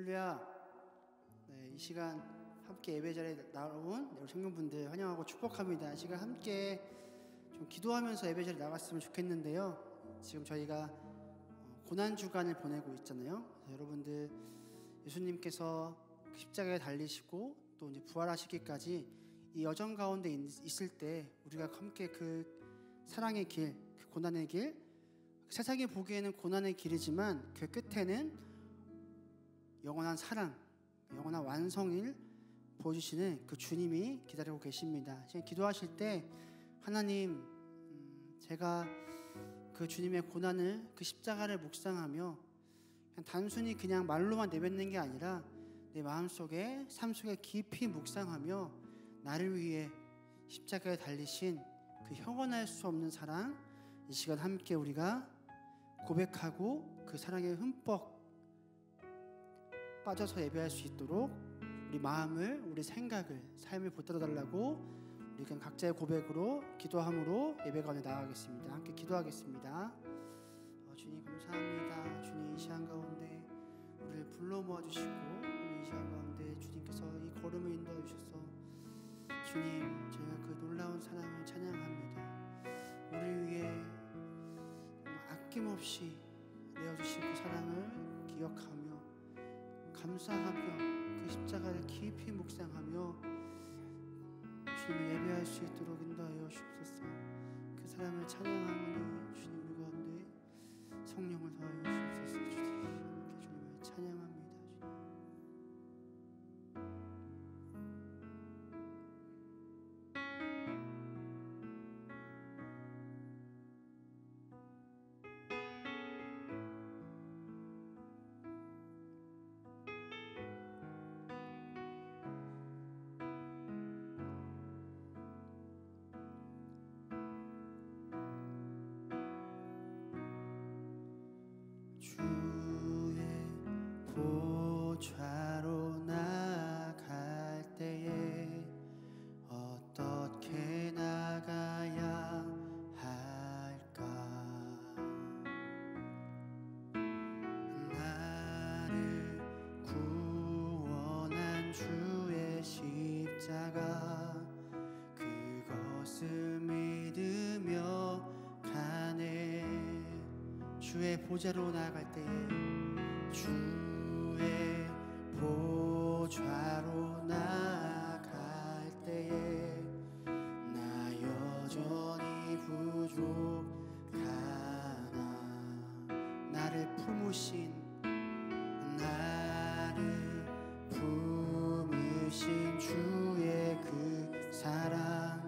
할렐루야. 네, 이 시간 함께 예배 자리에 나온 우리 성도분들 환영하고 축복합니다. 이 시간 함께 좀 기도하면서 예배 자리에 나갔으면 좋겠는데요. 지금 저희가 고난 주간을 보내고 있잖아요. 여러분들 예수님께서 십자가에 달리시고 또 이제 부활하시기까지 이 여정 가운데 있을 때 우리가 함께 그 사랑의 길, 그 고난의 길, 세상이 보기에는 고난의 길이지만 그 끝에는 영원한 사랑, 영원한 완성을 보여주시는 그 주님이 기다리고 계십니다. 지금 기도하실 때 하나님, 제가 그 주님의 고난을, 그 십자가를 묵상하며 단순히 그냥 말로만 내뱉는 게 아니라 내 마음속에, 삶 속에 깊이 묵상하며 나를 위해 십자가에 달리신 그 형언할 수 없는 사랑, 이 시간 함께 우리가 고백하고 그 사랑에 흠뻑 빠져서 예배할 수 있도록 우리 마음을, 우리 생각을, 삶을 붙들어 달라고 우리 그냥 각자의 고백으로 기도함으로 예배 가운데 나아가겠습니다. 함께 기도하겠습니다. 주님 감사합니다. 주님 이 시간 가운데 우리를 불러 모아주시고 우리 이 시간 가운데 주님께서 이 걸음을 인도해 주셔서 주님, 저희가 그 놀라운 사랑을 찬양합니다. 우리 위해 아낌없이 내어주신 그 사랑을 기억하며 감사하며 그 십자가를 깊이 묵상하며 주님을 예배할 수 있도록 인도하여 주옵소서. 그 사랑을 찬양하오니 주님 우리 가운데 성령을 더하여 주옵소서. 주님 함께 주님을 찬양합니다. 주의 보좌로 나갈 때에 어떻게 나가야 할까? 나를 구원한 주의 십자가, 그것을 믿으며 가네. 주의 보좌로 나아갈 때에, 주의 보좌로 나아갈 때에 나 여전히 부족하나. 나를 품으신 주의 그 사랑,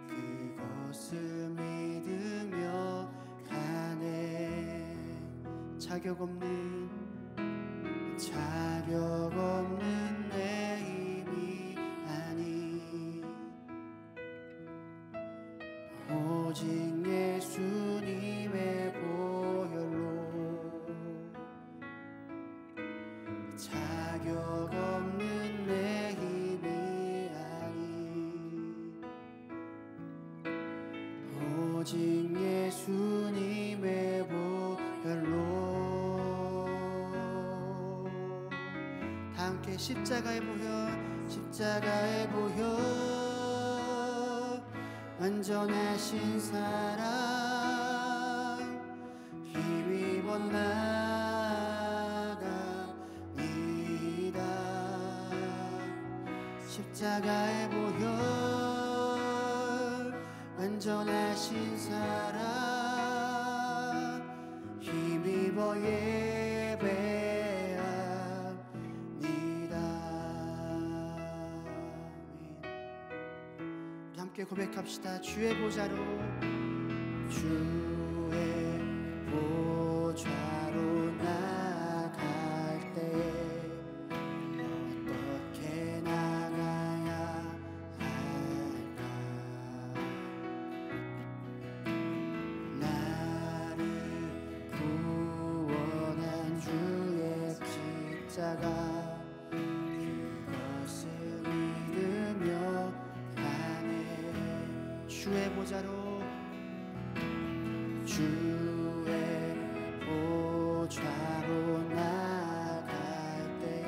그것을 믿으며 가네. 자격 없는 내 힘이 아니, 오직 예수님의 보혈로. 자격 없는 내 힘이 아니, 오직 예수님의 보혈로. 다 함께 십자가의 보혈, 완전하신 사랑, 힘입어 나갑니다. 십자가의 보혈, 완전하신 사랑, 힘입어 예배합니다. 우리 함께 고백합시다. 주의 보좌로 나갈 때에 어떻게 나가야 할까? 나를 구원한 주의 십자가, 그것을 믿으며 가네. 주의 보좌로 나갈 때에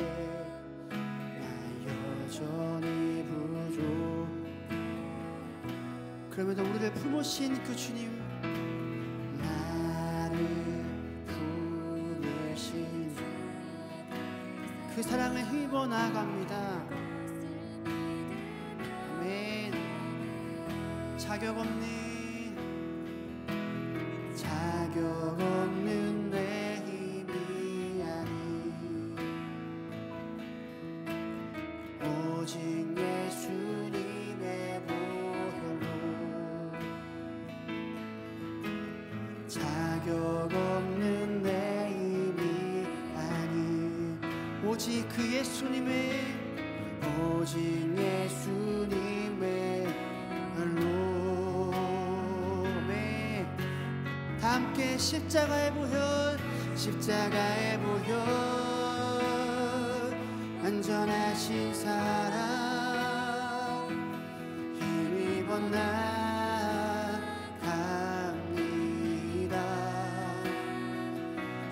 그럼에도 우리를 품으신 그 주님, 나를 품으신 그 사랑을 힘입어 나아갑니다. 아멘. 자격 없는 내 힘이 아닌 오직 예수님의 보혈로, 자격 없는 내 힘이 아닌 오직 그 예수님의 혈로. 다 함께 십자가의 보혈, 십자가의 보혈, 안전하신 사랑 힘입어 나갑니다.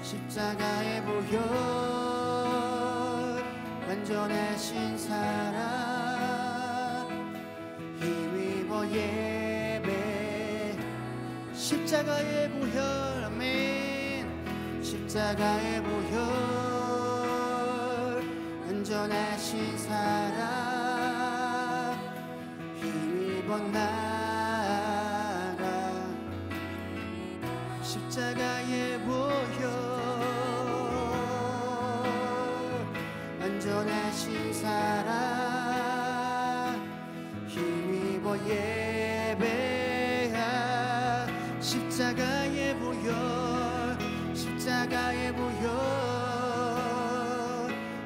십자가의 보혈, 완전하신 사랑 힘입어 예배. 십자가의 보혈, 아멘. 십자가의 보혈, 안전하신 사랑 힘입어 나가. 십자가의 보혈, 안전하신 사랑 힘입어 예배하. 십자가의 보혈, 십자가의 보혈,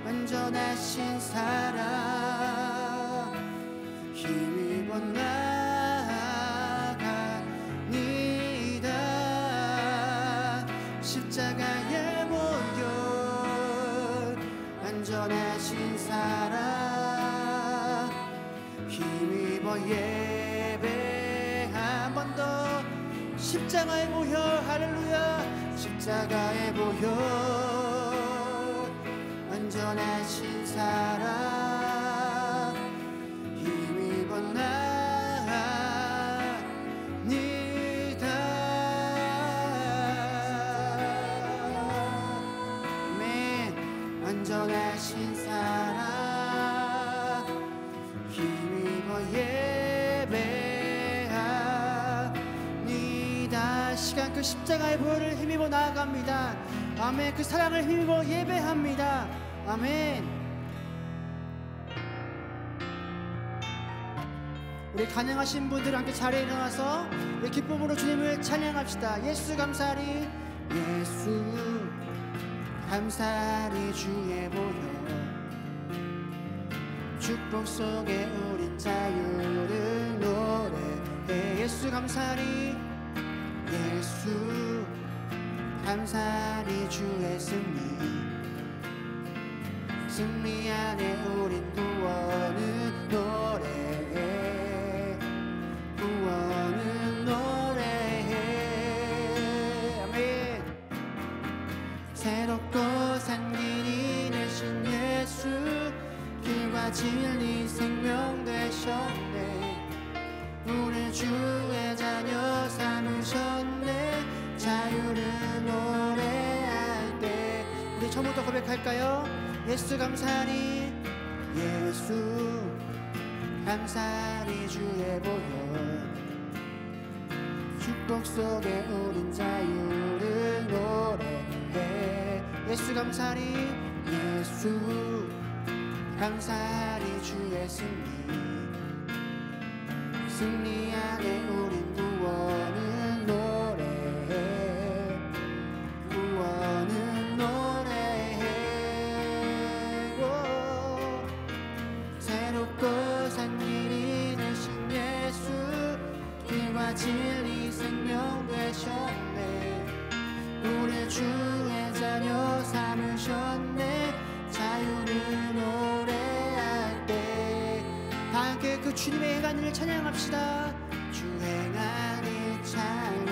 안전하신 사랑 힘입어 나갑니다. 십자가의 보혈, 안전하신 사랑 힘입어 예배. 한 번 더. 십자가의 보혈, 할렐루야. 십자가의 보혈, 안전하신 사랑 힘입어 나갑니다. 아멘. 안전하신 사랑 힘입어 예배합니다. 시간 그 십자가의 보혈을 힘입어 나아갑니다. 아멘. 그 사랑을 힘입어 예배합니다. 아멘. 우리 가능하신 분들 함께 자리에 일어나서 우리 기쁨으로 주님을 찬양합시다. 예수 감사리, 예수 감사리 주의 보혈, 축복 속에 우린 자유를 노래해. 예수 감사리, 예수 감사리 주의 승리 안에 우린 구원을 노래해. 구원을 노래해. 아멘. 새롭고 산 길이 되신 예수, 길과 진리 생명 되셨네. 우리 주의 자녀 삼으셨네. 자유를 노래할 때 우리 처음부터 고백할까요? 예수 감사리, 예수 감사리 주의 보혈, 축복 속에 우린 자유를 노래해. 예수 감사리, 예수 감사리 주의 승리 안에 우린 구원을 노래해. 구원을 노래해. 새롭고 산 길이 되신 예수, 길과 진리 생명 되셨네. 우리 주의 자녀 삼으셨네. 자유를 노래할 때 다 함께 그 주님의 행한을 찬양합시다. 주 행한을 찬양,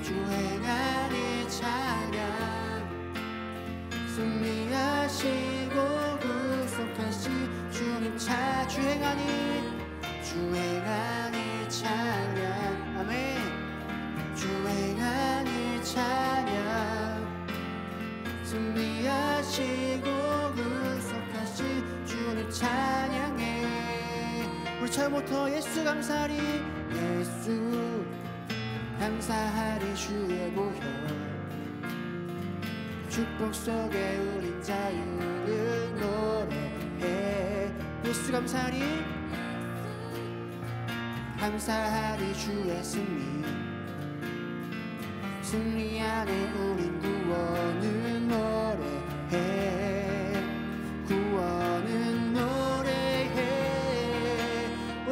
주 행한을 찬양. 승리하시고 구속하신 주님 주 행하니, 주 행하니 처음부터 예수 감사하리 예수 감사하리 주의 보혈 축복 속에 우린 자유를 노래해 예수 감사하리 감사하리 주의 승리 안에 우린 구원을 노래해 구원을 노래해 오,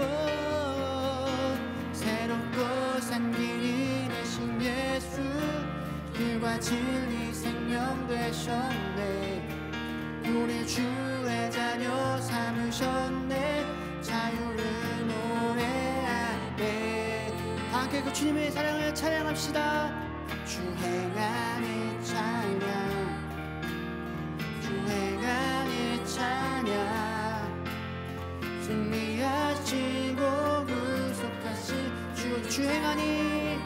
새롭고 산 길이 되신 예수 길과 진리 생명 되셨네 우리 주의 자녀 삼으셨네 자유를 노래하네 다 함께 그 주님의 사랑을 찬양합시다 주 행하는 찬양 주 행하는 찬양 승리하시고 구속하신 주 행하니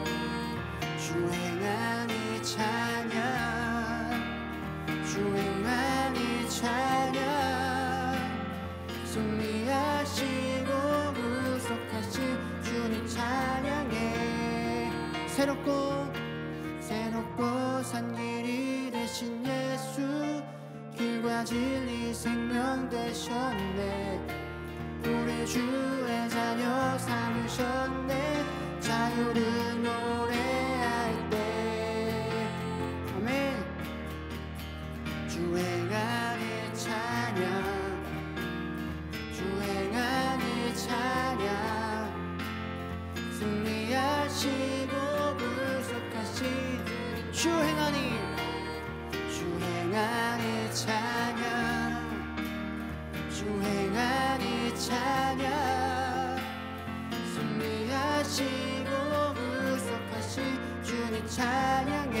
주 행하는 찬양 주 행하는 찬양 승리하시고 구속하신 주님 찬양해 새롭고 산 길이 되신 예수 길과 진리 생명 되셨네 우리 주의 자녀 삼으셨네 자유를 노래할 때 아멘 주 행하는 찬양 주 행하는 찬양 승리하시고 구속하신 주 행하니 찬양 주 행하니 찬양 승리하시고 구속하신 주님 찬양해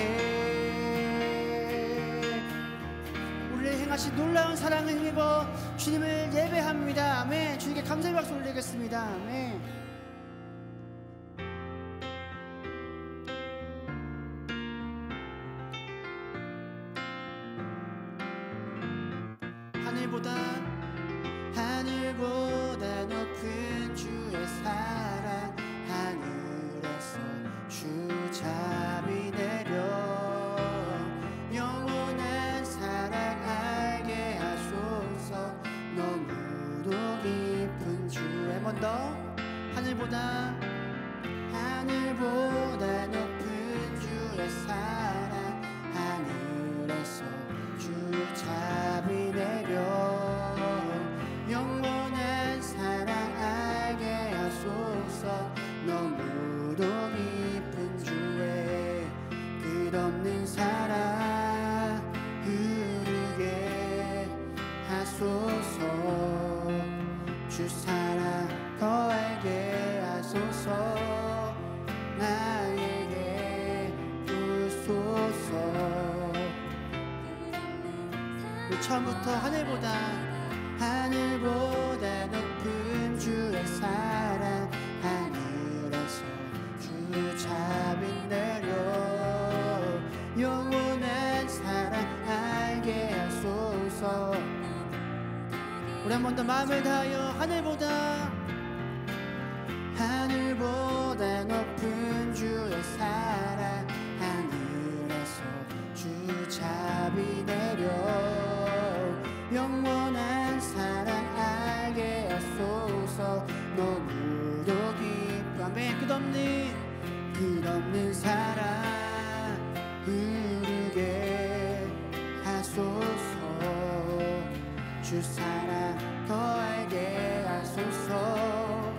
우리를 행하신 놀라운 사랑을 힘입어 주님을 예배합니다 아멘 주님께 감사의 박수 올리겠습니다 아멘 하늘보다 높은 주의 사랑 하늘에서 주 자비 내려 영원한 사랑 알게 하소서 너무도 깊은 주의 먼저 하늘보다 높은 주의 사랑 하늘에서 주 자비 내려 영원한 사랑 알게 하소서 너무도 깊은 주의 끝없는 사랑 흐르게 하소서 주 사랑 더 알게 하소서 나에게 부소서 처음부터 하늘보다 높은 주의 사랑 하늘에서 주 자비 내려 영원한 사랑 알게 하소서 우리 한 번 더 마음을 다하여 하늘보다 높은 주의 사랑 하늘에서 주 자비 내려 영원한 사랑 알게 하소서 너무도 깊은 아멘 끝없는 사랑 흐르게 하소서 주 사랑 더 알게 하소서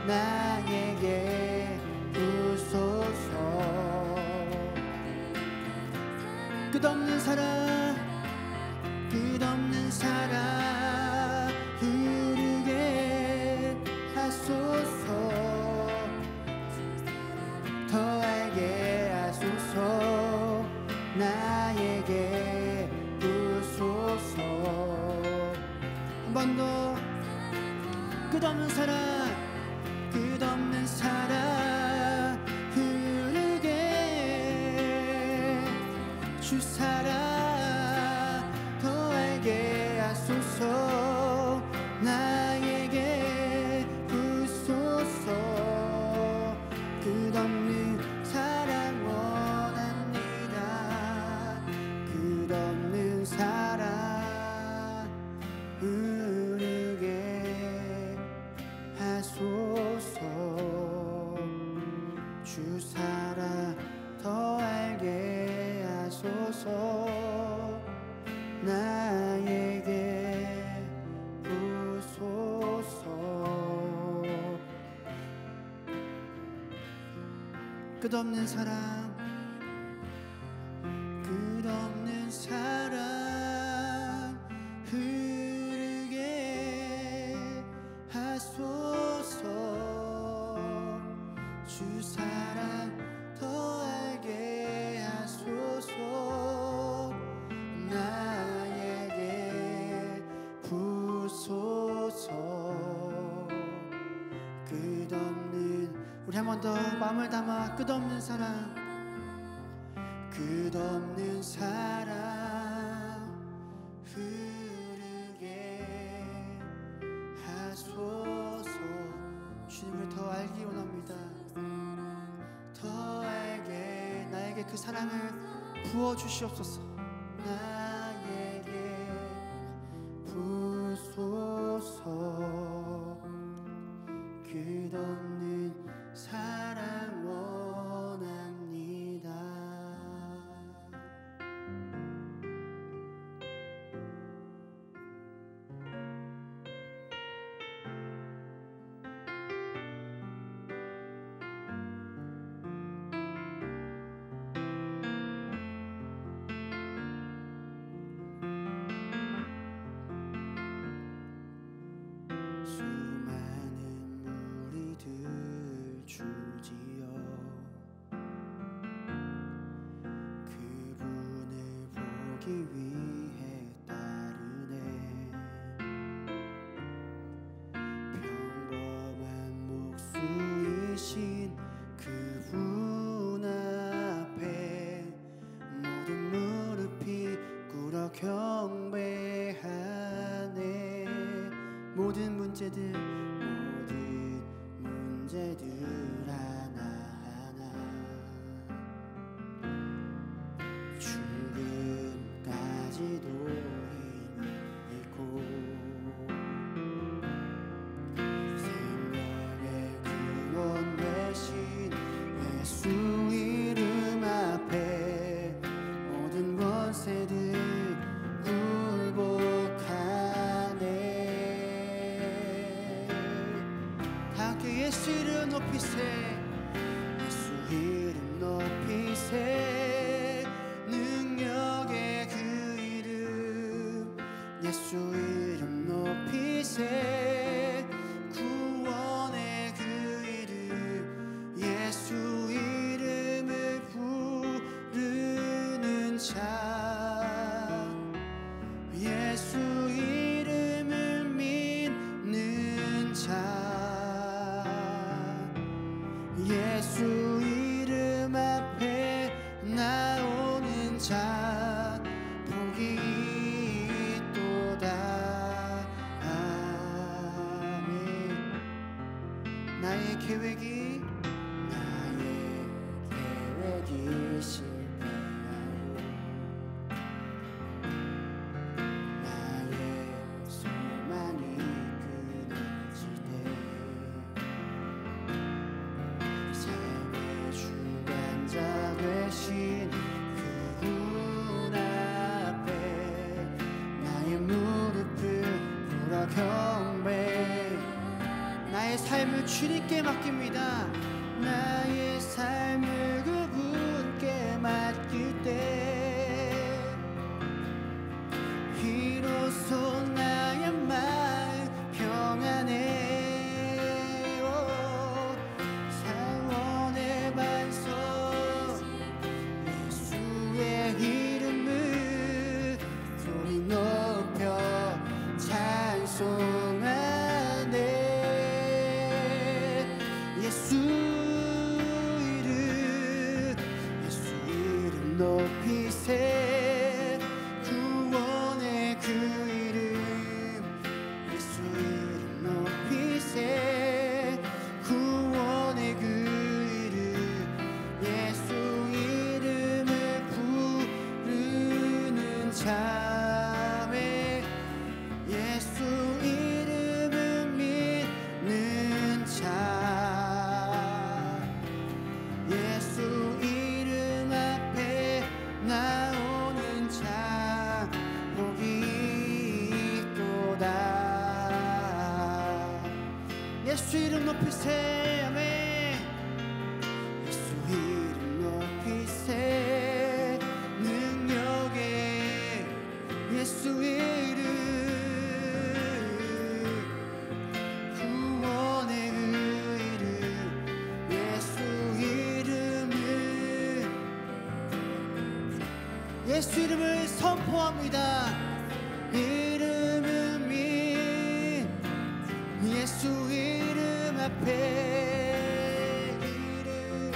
나에게 부소서 끝없는 사랑 흐르게 하소서 더 알게 하소서 나에게 부소서 한 번 더 끝없는 사랑 흐르게 주 사랑 더 알게 하소서 나에게 부소서 살아 더 알게 하소서. 나에게 부소서. 끝없는 사랑, 끝없는 사랑 흐르게 하소서. 주 사랑 더 알게 하소서. 나에게 부소서. 끝없는, 우리 한 번 더 마음을 담아 끝없는 사랑, 끝없는 사랑 흐르게 하소서. 주님을 더 알기 원합니다. 더 알게 나에게 그 사랑을 부어주시옵소서. 나에게 부소서. 끝없는 사랑 원합니다. 위해 따르네. 평범한 목수이신 그분 앞에 모든 무릎이 꿇어 경배하네. 모든 문제들 하나하나 죽음까지도 힘이 있고 생명의 근원 되신 예수 이름 앞에 모든 권세들 굴복하네. 다 함께 예수 이름 높이세. 예수 이름 높이세. 능력의 그 이름 예수 이름 높이세. 구원의 그 이름 예수 이름을 부르는 자. 예수 이름을 믿는 자. 예수 이름 앞에 나오는 자 복이 있도다. 아멘. 나의 계획이 실패하고 나의 소망이 끊어질 때 삶의 주관자 되신 그분 앞에 나의 무릎을 꿇어 경배. 나의 삶을 주님께 맡깁니다. 나의 삶을 그분께 맡길 때 비로소 나의 마음 평안해. 사원의 반석 예수의 이름을 소리 높여 찬송하네. 예수 이름 예수 이름을 선포합니다. 이름은 민 예수 이름 앞에 이름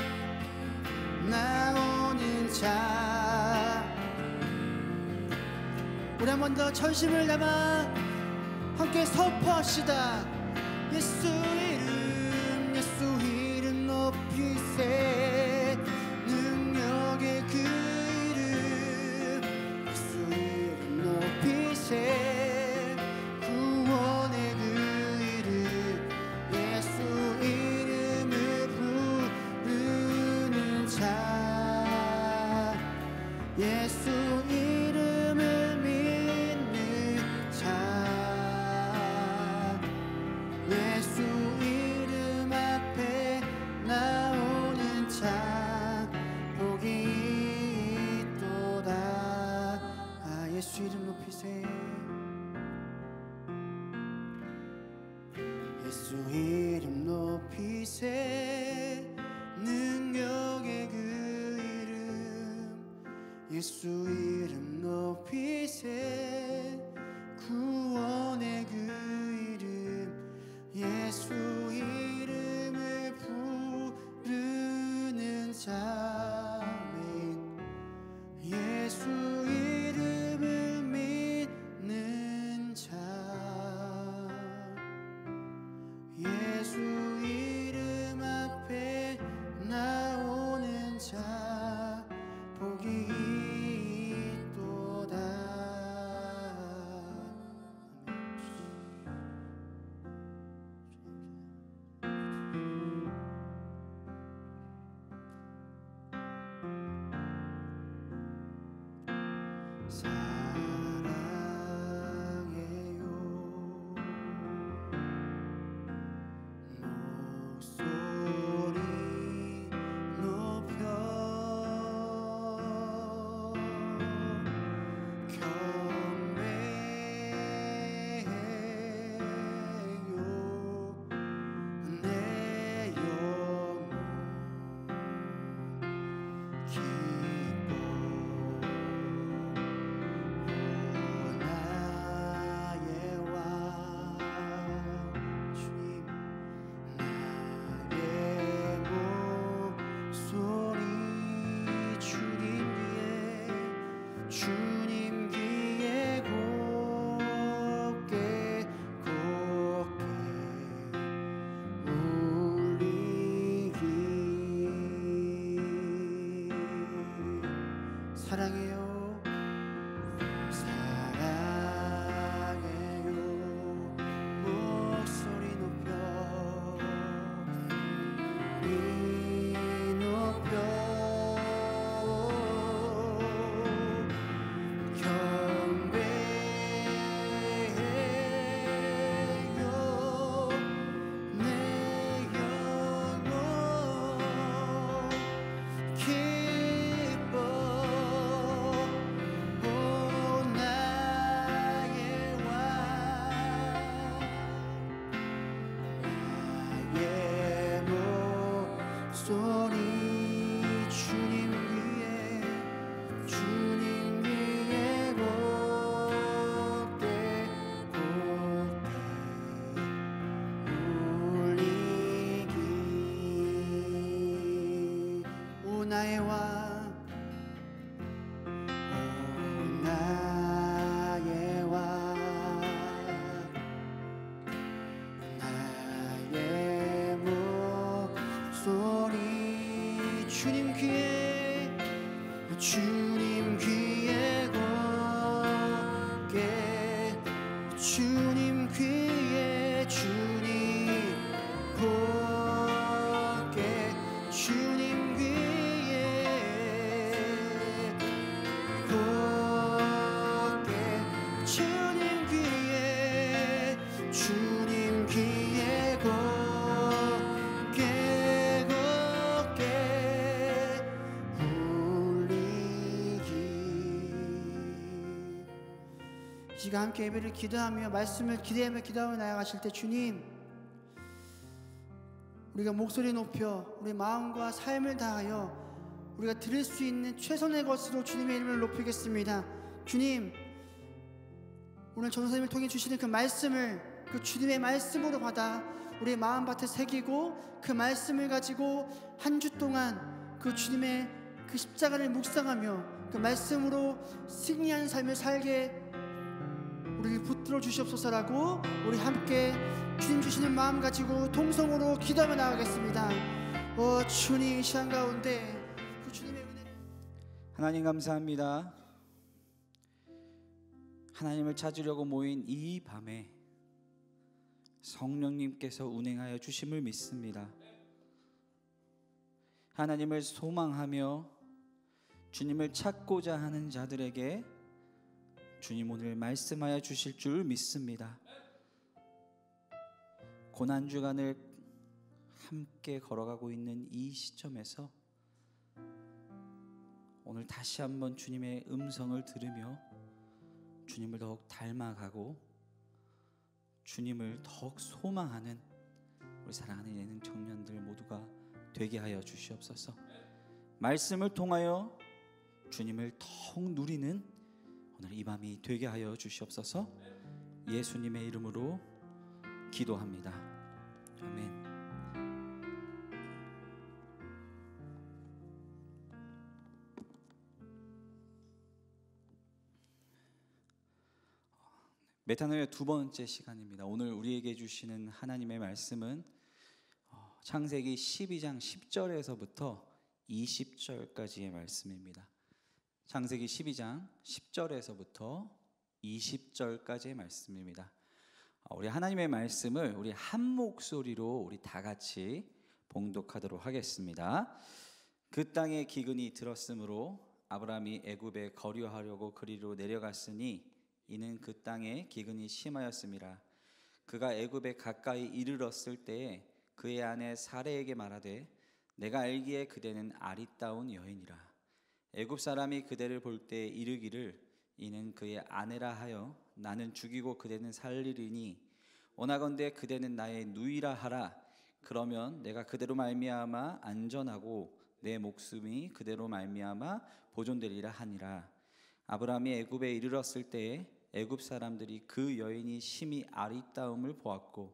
나오는 자. 우리 한 번 더 전심을 담아 함께 선포합시다. 예수 이름 높이세. 능력의 그 이름 예수 이름 높이세. 구원의 그 이름 예수 이름을 부르는 자. 예수 이름을 믿는 자. 예수 이름 앞에 나오는 자 복이 있도다. 아, 예수 이름 높이세. 예수 이름 높이세. 능력의 그 이름 예수 이름 높이세. 구원의 그 이름 예수 이름을 부르는 자. 예수 이름을 믿는 자. 예수 이름 앞에 나오는 자 복이 있도다. 사랑해요 목소리 높여 경배해요 내 영혼 기뻐 나의 왕 주님 나의 목소리 주님 귀에 곱게 울리기. 사랑해요 목소리 높여 경배해요 내 영혼 기뻐 오 나의 왕 나의 목소리 주님 귀에 곱게 울리기. 오 나의 왕 오 나의 왕 나의 목소리 주님 귀에 곱게 주님 귀에 곱게 주님 귀에 곱게 주님 귀에 곱게 울리기. 이 시간 함께 예배를 기도하며 말씀을 기대하며 기도하며 나아가실 때 주님 우리가 목소리 높여 우리 마음과 삶을 다하여 우리가 드릴 수 있는 최선의 것으로 주님의 이름을 높이겠습니다. 주님, 오늘 전도사님을 통해 주시는 그 말씀을 그 주님의 말씀으로 받아 우리의 마음밭에 새기고 그 말씀을 가지고 한 주 동안 그 주님의 그 십자가를 묵상하며 그 말씀으로 승리하는 삶을 살게 우리를 붙들어 주시옵소서라고 우리 함께 주님 주시는 마음 가지고 통성으로 기도하며 나가겠습니다. 주님, 이 시간 가운데 그 주님의 은혜를 하나님 감사합니다. 하나님을 찾으려고 모인 이 밤에 성령님께서 운행하여 주심을 믿습니다. 하나님을 소망하며 주님을 찾고자 하는 자들에게 주님 오늘 말씀하여 주실 줄 믿습니다. 고난주간을 함께 걸어가고 있는 이 시점에서 오늘 다시 한번 주님의 음성을 들으며 주님을 더욱 닮아가고 주님을 더욱 소망하는 우리 사랑하는 예능 청년들 모두가 되게 하여 주시옵소서. 말씀을 통하여 주님을 더욱 누리는 오늘 이 밤이 되게 하여 주시옵소서. 예수님의 이름으로 기도합니다. 아멘. 메타노의 두 번째 시간입니다. 오늘 우리에게 주시는 하나님의 말씀은 창세기 12장 10절에서부터 20절까지의 말씀입니다. 창세기 12장 10절에서부터 20절까지의 말씀입니다. 우리 하나님의 말씀을 우리 한 목소리로 우리 다 같이 봉독하도록 하겠습니다. 그 땅에 기근이 들었으므로 아브라함이 애굽에 거류하려고 그리로 내려갔으니 이는 그 땅에 기근이 심하였음이라. 그가 애굽에 가까이 이르렀을 때에 그의 아내 사레에게 말하되 내가 알기에 그대는 아리따운 여인이라. 애굽 사람이 그대를 볼 때 이르기를 이는 그의 아내라 하여 나는 죽이고 그대는 살리리니 원하건대 그대는 나의 누이라 하라. 그러면 내가 그대로 말미암아 안전하고 내 목숨이 그대로 말미암아 보존되리라 하니라. 아브라함이 애굽에 이르렀을 때에 애굽 사람들이 그 여인이 심히 아리따움을 보았고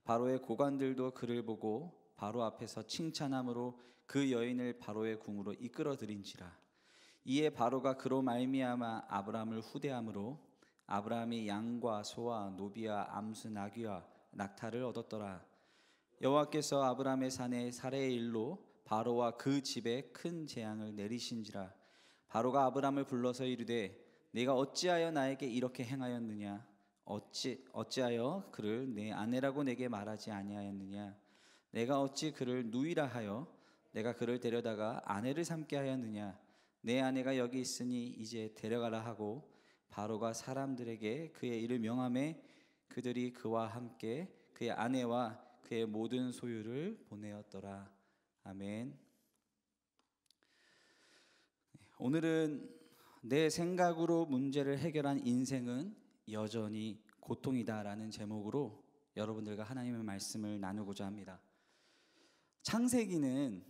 바로의 고관들도 그를 보고 바로 앞에서 칭찬함으로 그 여인을 바로의 궁으로 이끌어들인지라. 이에 바로가 그로 말미암아 아브라함을 후대함으로 아브라함이 양과 소와 노비와 암수 나귀와 낙타를 얻었더라. 여호와께서 아브라함의 산에 사레의 일로 바로와 그 집에 큰 재앙을 내리신지라. 바로가 아브라함을 불러서 이르되 네가 어찌하여 나에게 이렇게 행하였느냐? 어찌하여 그를 내 아내라고 내게 말하지 아니하였느냐? 내가 어찌 그를 누이라 하여 내가 그를 데려다가 아내를 삼게 하였느냐? 내 아내가 여기 있으니 이제 데려가라 하고 바로가 사람들에게 그의 일을 명하매 그들이 그와 함께 그의 아내와 그의 모든 소유를 보내었더라. 아멘. 오늘은 내 생각으로 문제를 해결한 인생은 여전히 고통이다라는 제목으로 여러분들과 하나님의 말씀을 나누고자 합니다. 창세기는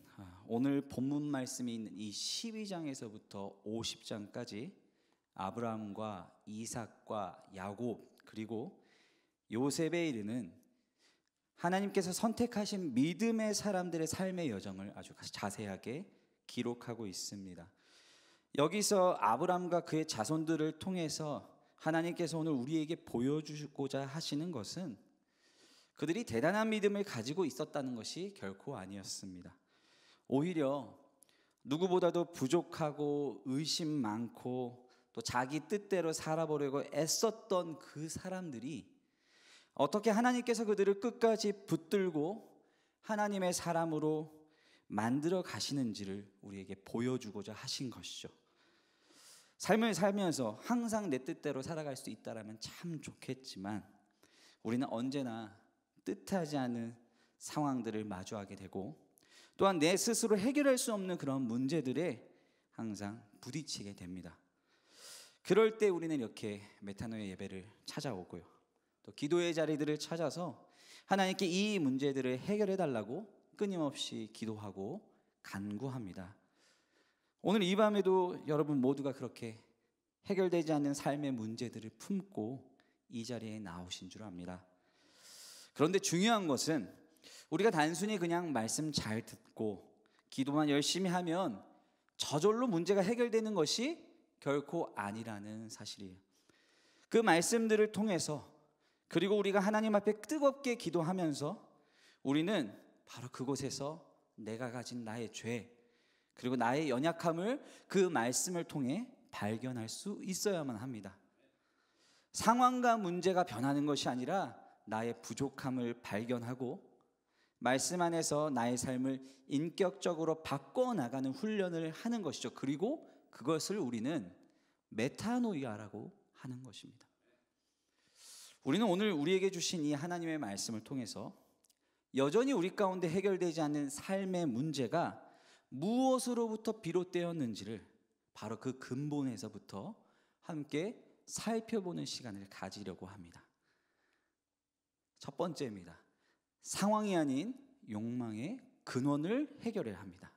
오늘 본문 말씀이 있는 이 12장에서부터 50장까지 아브라함과 이삭과 야곱 그리고 요셉에 이르는 하나님께서 선택하신 믿음의 사람들의 삶의 여정을 아주 자세하게 기록하고 있습니다. 여기서 아브라함과 그의 자손들을 통해서 하나님께서 오늘 우리에게 보여주고자 하시는 것은 그들이 대단한 믿음을 가지고 있었다는 것이 결코 아니었습니다. 오히려 누구보다도 부족하고 의심 많고 또 자기 뜻대로 살아보려고 애썼던 그 사람들이 어떻게 하나님께서 그들을 끝까지 붙들고 하나님의 사람으로 만들어 가시는지를 우리에게 보여주고자 하신 것이죠. 삶을 살면서 항상 내 뜻대로 살아갈 수 있다라면 참 좋겠지만 우리는 언제나 뜻하지 않은 상황들을 마주하게 되고 또한 내 스스로 해결할 수 없는 그런 문제들에 항상 부딪히게 됩니다. 그럴 때 우리는 이렇게 메타노의 예배를 찾아오고요. 또 기도의 자리들을 찾아서 하나님께 이 문제들을 해결해 달라고 끊임없이 기도하고 간구합니다. 오늘 이 밤에도 여러분 모두가 그렇게 해결되지 않는 삶의 문제들을 품고 이 자리에 나오신 줄 압니다. 그런데 중요한 것은 우리가 단순히 그냥 말씀 잘 듣고 기도만 열심히 하면 저절로 문제가 해결되는 것이 결코 아니라는 사실이에요. 그 말씀들을 통해서, 그리고 우리가 하나님 앞에 뜨겁게 기도하면서 우리는 바로 그곳에서 내가 가진 나의 죄, 그리고 나의 연약함을 그 말씀을 통해 발견할 수 있어야만 합니다. 상황과 문제가 변하는 것이 아니라 나의 부족함을 발견하고 말씀 안에서 나의 삶을 인격적으로 바꿔나가는 훈련을 하는 것이죠. 그리고 그것을 우리는 메타노이아라고 하는 것입니다. 우리는 오늘 우리에게 주신 이 하나님의 말씀을 통해서 여전히 우리 가운데 해결되지 않는 삶의 문제가 무엇으로부터 비롯되었는지를 바로 그 근본에서부터 함께 살펴보는 시간을 가지려고 합니다. 첫 번째입니다. 상황이 아닌 욕망의 근원을 해결해야 합니다.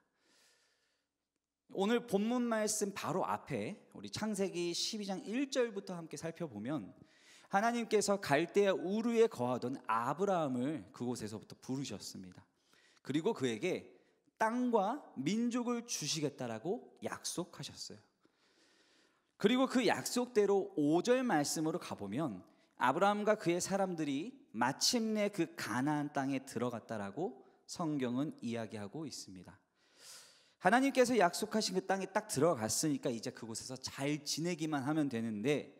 오늘 본문 말씀 바로 앞에 우리 창세기 12장 1절부터 함께 살펴보면 하나님께서 갈대아 우르에 거하던 아브라함을 그곳에서부터 부르셨습니다. 그리고 그에게 땅과 민족을 주시겠다라고 약속하셨어요. 그리고 그 약속대로 5절 말씀으로 가보면 아브라함과 그의 사람들이 마침내 그 가나안 땅에 들어갔다라고 성경은 이야기하고 있습니다. 하나님께서 약속하신 그 땅에 딱 들어갔으니까 이제 그곳에서 잘 지내기만 하면 되는데,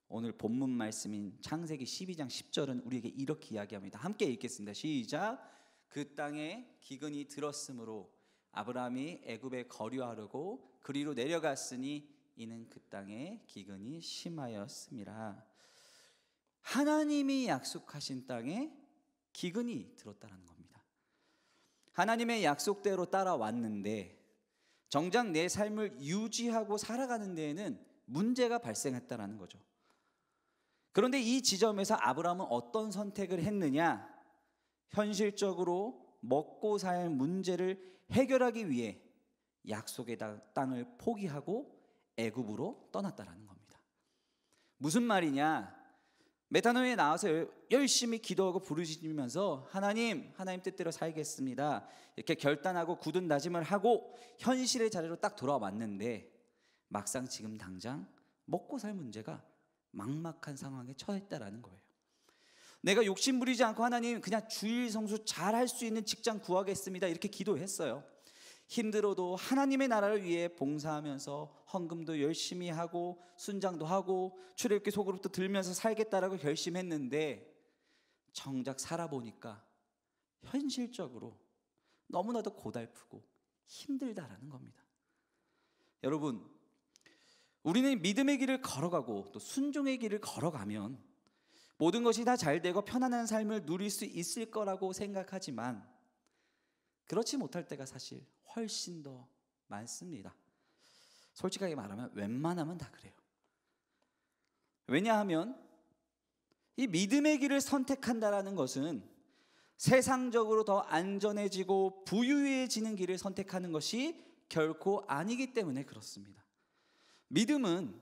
오늘 본문 말씀인 창세기 12장 10절은 우리에게 이렇게 이야기합니다. 함께 읽겠습니다. 시작. 그 땅에 기근이 들었으므로 아브라함이 애굽에 거류하려고 그리로 내려갔으니 이는 그 땅에 기근이 심하였음이라. 하나님이 약속하신 땅에 기근이 들었다는 겁니다. 하나님의 약속대로 따라왔는데 정작 내 삶을 유지하고 살아가는 데에는 문제가 발생했다는 거죠. 그런데 이 지점에서 아브라함은 어떤 선택을 했느냐? 현실적으로 먹고 살 문제를 해결하기 위해 약속의 땅을 포기하고 애굽으로 떠났다는 겁니다. 무슨 말이냐? 메타노에 나와서 열심히 기도하고 부르짖으면서 하나님 뜻대로 살겠습니다, 이렇게 결단하고 굳은 다짐을 하고 현실의 자리로 딱 돌아왔는데 막상 지금 당장 먹고 살 문제가 막막한 상황에 처했다라는 거예요. 내가 욕심 부리지 않고 하나님 그냥 주일 성수 잘 할 수 있는 직장 구하겠습니다, 이렇게 기도했어요. 힘들어도 하나님의 나라를 위해 봉사하면서 헌금도 열심히 하고 순장도 하고 출애굽기 속으로부터 들면서 살겠다라고 결심했는데 정작 살아보니까 현실적으로 너무나도 고달프고 힘들다라는 겁니다. 여러분, 우리는 믿음의 길을 걸어가고 또 순종의 길을 걸어가면 모든 것이 다 잘 되고 편안한 삶을 누릴 수 있을 거라고 생각하지만 그렇지 못할 때가 사실 훨씬 더 많습니다. 솔직하게 말하면 웬만하면 다 그래요. 왜냐하면 이 믿음의 길을 선택한다라는 것은 세상적으로 더 안전해지고 부유해지는 길을 선택하는 것이 결코 아니기 때문에 그렇습니다. 믿음은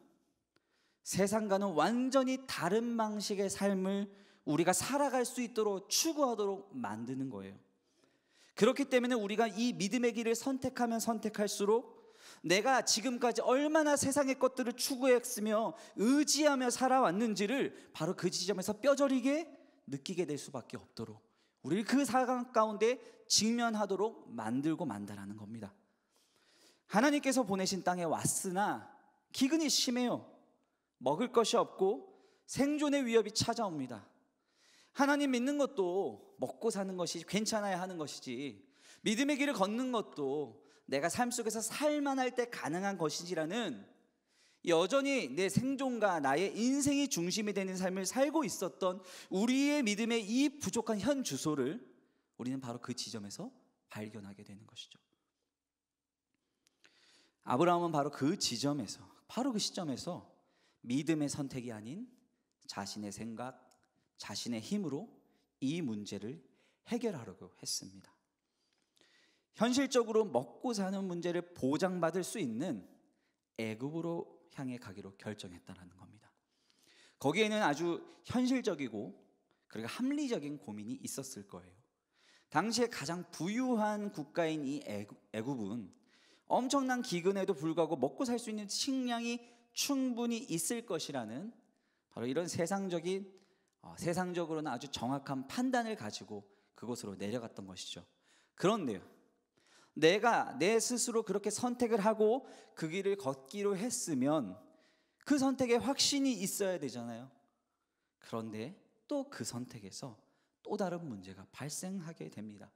세상과는 완전히 다른 방식의 삶을 우리가 살아갈 수 있도록 추구하도록 만드는 거예요. 그렇기 때문에 우리가 이 믿음의 길을 선택하면 선택할수록 내가 지금까지 얼마나 세상의 것들을 추구했으며 의지하며 살아왔는지를 바로 그 지점에서 뼈저리게 느끼게 될 수밖에 없도록 우리를 그 상황 가운데 직면하도록 만들고 만다라는 겁니다. 하나님께서 보내신 땅에 왔으나 기근이 심해요. 먹을 것이 없고 생존의 위협이 찾아옵니다. 하나님 믿는 것도 먹고 사는 것이 괜찮아야 하는 것이지, 믿음의 길을 걷는 것도 내가 삶 속에서 살만할 때 가능한 것이지라는 여전히 내 생존과 나의 인생이 중심이 되는 삶을 살고 있었던 우리의 믿음의 이 부족한 현 주소를 우리는 바로 그 지점에서 발견하게 되는 것이죠. 아브라함은 바로 그 지점에서, 바로 그 시점에서 믿음의 선택이 아닌 자신의 생각, 자신의 힘으로 이 문제를 해결하려고 했습니다. 현실적으로 먹고 사는 문제를 보장받을 수 있는 애굽으로 향해 가기로 결정했다는 겁니다. 거기에는 아주 현실적이고 그리고 합리적인 고민이 있었을 거예요. 당시에 가장 부유한 국가인 이 애굽은 엄청난 기근에도 불구하고 먹고 살 수 있는 식량이 충분히 있을 것이라는 바로 이런 세상적으로는 아주 정확한 판단을 가지고 그곳으로 내려갔던 것이죠. 그런데요, 내가 내 스스로 그렇게 선택을 하고 그 길을 걷기로 했으면 그 선택에 확신이 있어야 되잖아요. 그런데 또 그 선택에서 또 다른 문제가 발생하게 됩니다.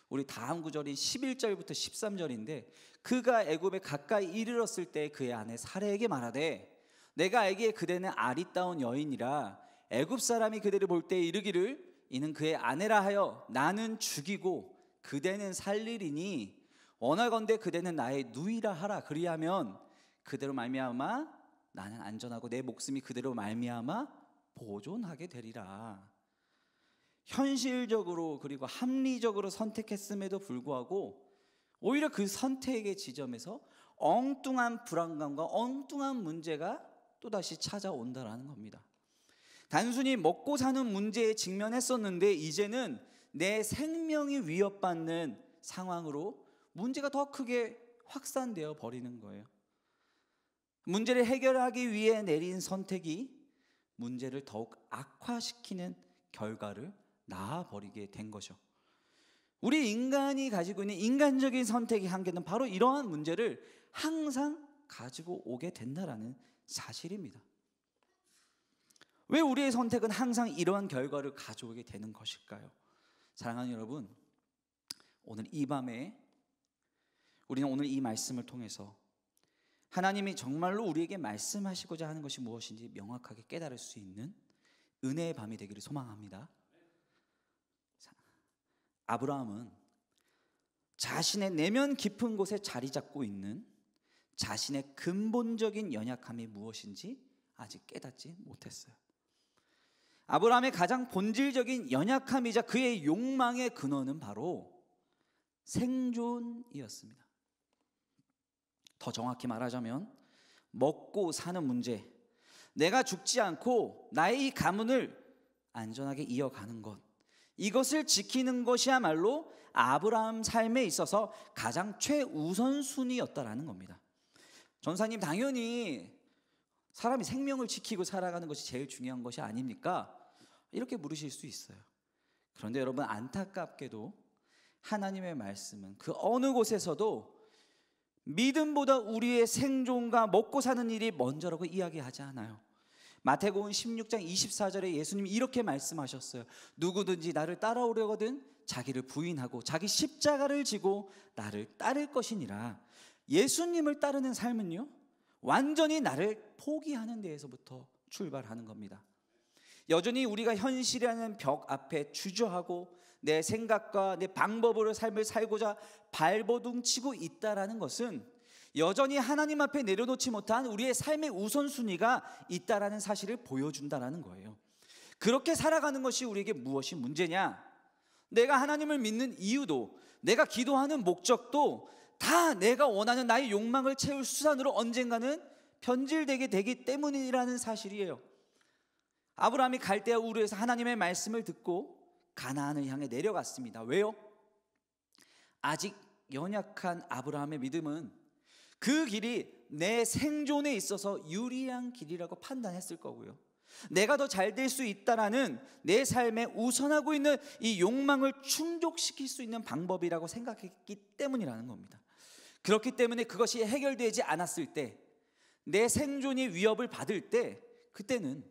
우리 다음 구절인 11절부터 13절인데, 그가 애굽에 가까이 이르렀을 때 그의 아내 사레에게 말하되 내가 알기에 그대는 아리따운 여인이라 애굽 사람이 그대를 볼 때 이르기를 이는 그의 아내라 하여 나는 죽이고 그대는 살리리니 원하건대 그대는 나의 누이라 하라. 그리하면 그대로 말미암아 나는 안전하고 내 목숨이 그대로 말미암아 보존하게 되리라. 현실적으로 그리고 합리적으로 선택했음에도 불구하고 오히려 그 선택의 지점에서 엉뚱한 불안감과 엉뚱한 문제가 또다시 찾아온다라는 겁니다. 단순히 먹고 사는 문제에 직면했었는데 이제는 내 생명이 위협받는 상황으로 문제가 더 크게 확산되어 버리는 거예요. 문제를 해결하기 위해 내린 선택이 문제를 더욱 악화시키는 결과를 낳아버리게 된 거죠. 우리 인간이 가지고 있는 인간적인 선택의 한계는 바로 이러한 문제를 항상 가지고 오게 된다라는 사실입니다. 왜 우리의 선택은 항상 이러한 결과를 가져오게 되는 것일까요? 사랑하는 여러분, 오늘 이 밤에 우리는 오늘 이 말씀을 통해서 하나님이 정말로 우리에게 말씀하시고자 하는 것이 무엇인지 명확하게 깨달을 수 있는 은혜의 밤이 되기를 소망합니다. 아브라함은 자신의 내면 깊은 곳에 자리 잡고 있는 자신의 근본적인 연약함이 무엇인지 아직 깨닫지 못했어요. 아브라함의 가장 본질적인 연약함이자 그의 욕망의 근원은 바로 생존이었습니다. 더 정확히 말하자면 먹고 사는 문제, 내가 죽지 않고 나의 이 가문을 안전하게 이어가는 것, 이것을 지키는 것이야말로 아브라함 삶에 있어서 가장 최우선순위였다라는 겁니다. 전사님, 당연히 사람이 생명을 지키고 살아가는 것이 제일 중요한 것이 아닙니까? 이렇게 물으실 수 있어요. 그런데 여러분, 안타깝게도 하나님의 말씀은 그 어느 곳에서도 믿음보다 우리의 생존과 먹고 사는 일이 먼저라고 이야기하지 않아요. 마태복음 16장 24절에 예수님이 이렇게 말씀하셨어요. 누구든지 나를 따라오려거든 자기를 부인하고 자기 십자가를 지고 나를 따를 것이니라. 예수님을 따르는 삶은요, 완전히 나를 포기하는 데에서부터 출발하는 겁니다. 여전히 우리가 현실이라는 벽 앞에 주저하고 내 생각과 내 방법으로 삶을 살고자 발버둥치고 있다라는 것은 여전히 하나님 앞에 내려놓지 못한 우리의 삶의 우선순위가 있다라는 사실을 보여준다라는 거예요. 그렇게 살아가는 것이 우리에게 무엇이 문제냐? 내가 하나님을 믿는 이유도, 내가 기도하는 목적도 다 내가 원하는 나의 욕망을 채울 수단으로 언젠가는 변질되게 되기 때문이라는 사실이에요. 아브라함이 갈대아 우르에서 하나님의 말씀을 듣고 가나안을 향해 내려갔습니다. 왜요? 아직 연약한 아브라함의 믿음은 그 길이 내 생존에 있어서 유리한 길이라고 판단했을 거고요, 내가 더 잘 될 수 있다라는 내 삶에 우선하고 있는 이 욕망을 충족시킬 수 있는 방법이라고 생각했기 때문이라는 겁니다. 그렇기 때문에 그것이 해결되지 않았을 때, 내 생존이 위협을 받을 때, 그때는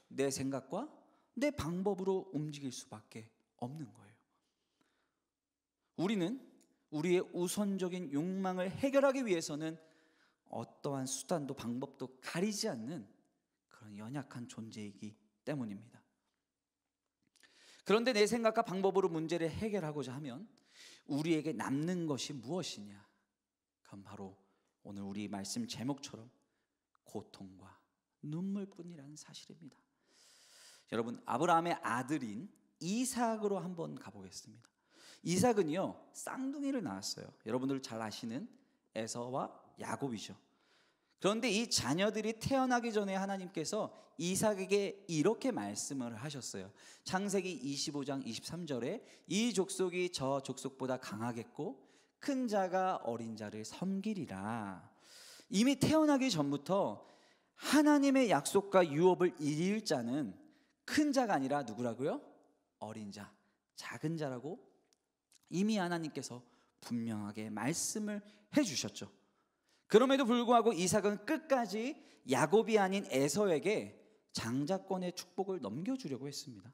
내 생각과 내 방법으로 움직일 수밖에 없는 거예요. 우리는 우리의 우선적인 욕망을 해결하기 위해서는 어떠한 수단도 방법도 가리지 않는 그런 연약한 존재이기 때문입니다. 그런데 내 생각과 방법으로 문제를 해결하고자 하면 우리에게 남는 것이 무엇이냐? 그건 바로 오늘 우리 말씀 제목처럼 고통과 눈물뿐이라는 사실입니다. 여러분, 아브라함의 아들인 이삭으로 한번 가보겠습니다. 이삭은요 쌍둥이를 낳았어요. 여러분들 잘 아시는 에서와 야곱이죠. 그런데 이 자녀들이 태어나기 전에 하나님께서 이삭에게 이렇게 말씀을 하셨어요. 창세기 25장 23절에 이 족속이 저 족속보다 강하겠고 큰 자가 어린 자를 섬기리라. 이미 태어나기 전부터 하나님의 약속과 유업을 이룰 자는 큰 자가 아니라 누구라고요? 어린 자, 작은 자라고 이미 하나님께서 분명하게 말씀을 해주셨죠. 그럼에도 불구하고 이삭은 끝까지 야곱이 아닌 에서에게 장자권의 축복을 넘겨주려고 했습니다.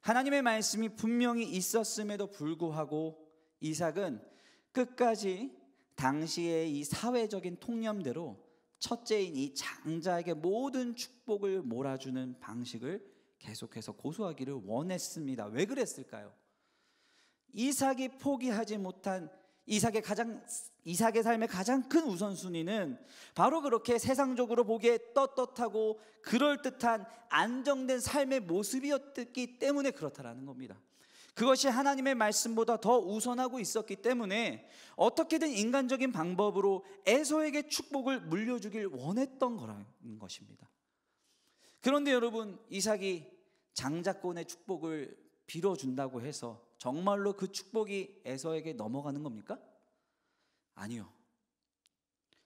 하나님의 말씀이 분명히 있었음에도 불구하고 이삭은 끝까지 당시의 이 사회적인 통념대로 첫째인 이 장자에게 모든 축복을 몰아주는 방식을 계속해서 고수하기를 원했습니다. 왜 그랬을까요? 이삭이 포기하지 못한 이삭의 삶의 가장 큰 우선순위는 바로 그렇게 세상적으로 보기에 떳떳하고 그럴듯한 안정된 삶의 모습이었기 때문에 그렇다라는 겁니다. 그것이 하나님의 말씀보다 더 우선하고 있었기 때문에 어떻게든 인간적인 방법으로 에서에게 축복을 물려주길 원했던 거라는 것입니다. 그런데 여러분, 이삭이 장자권의 축복을 빌어준다고 해서 정말로 그 축복이 에서에게 넘어가는 겁니까? 아니요.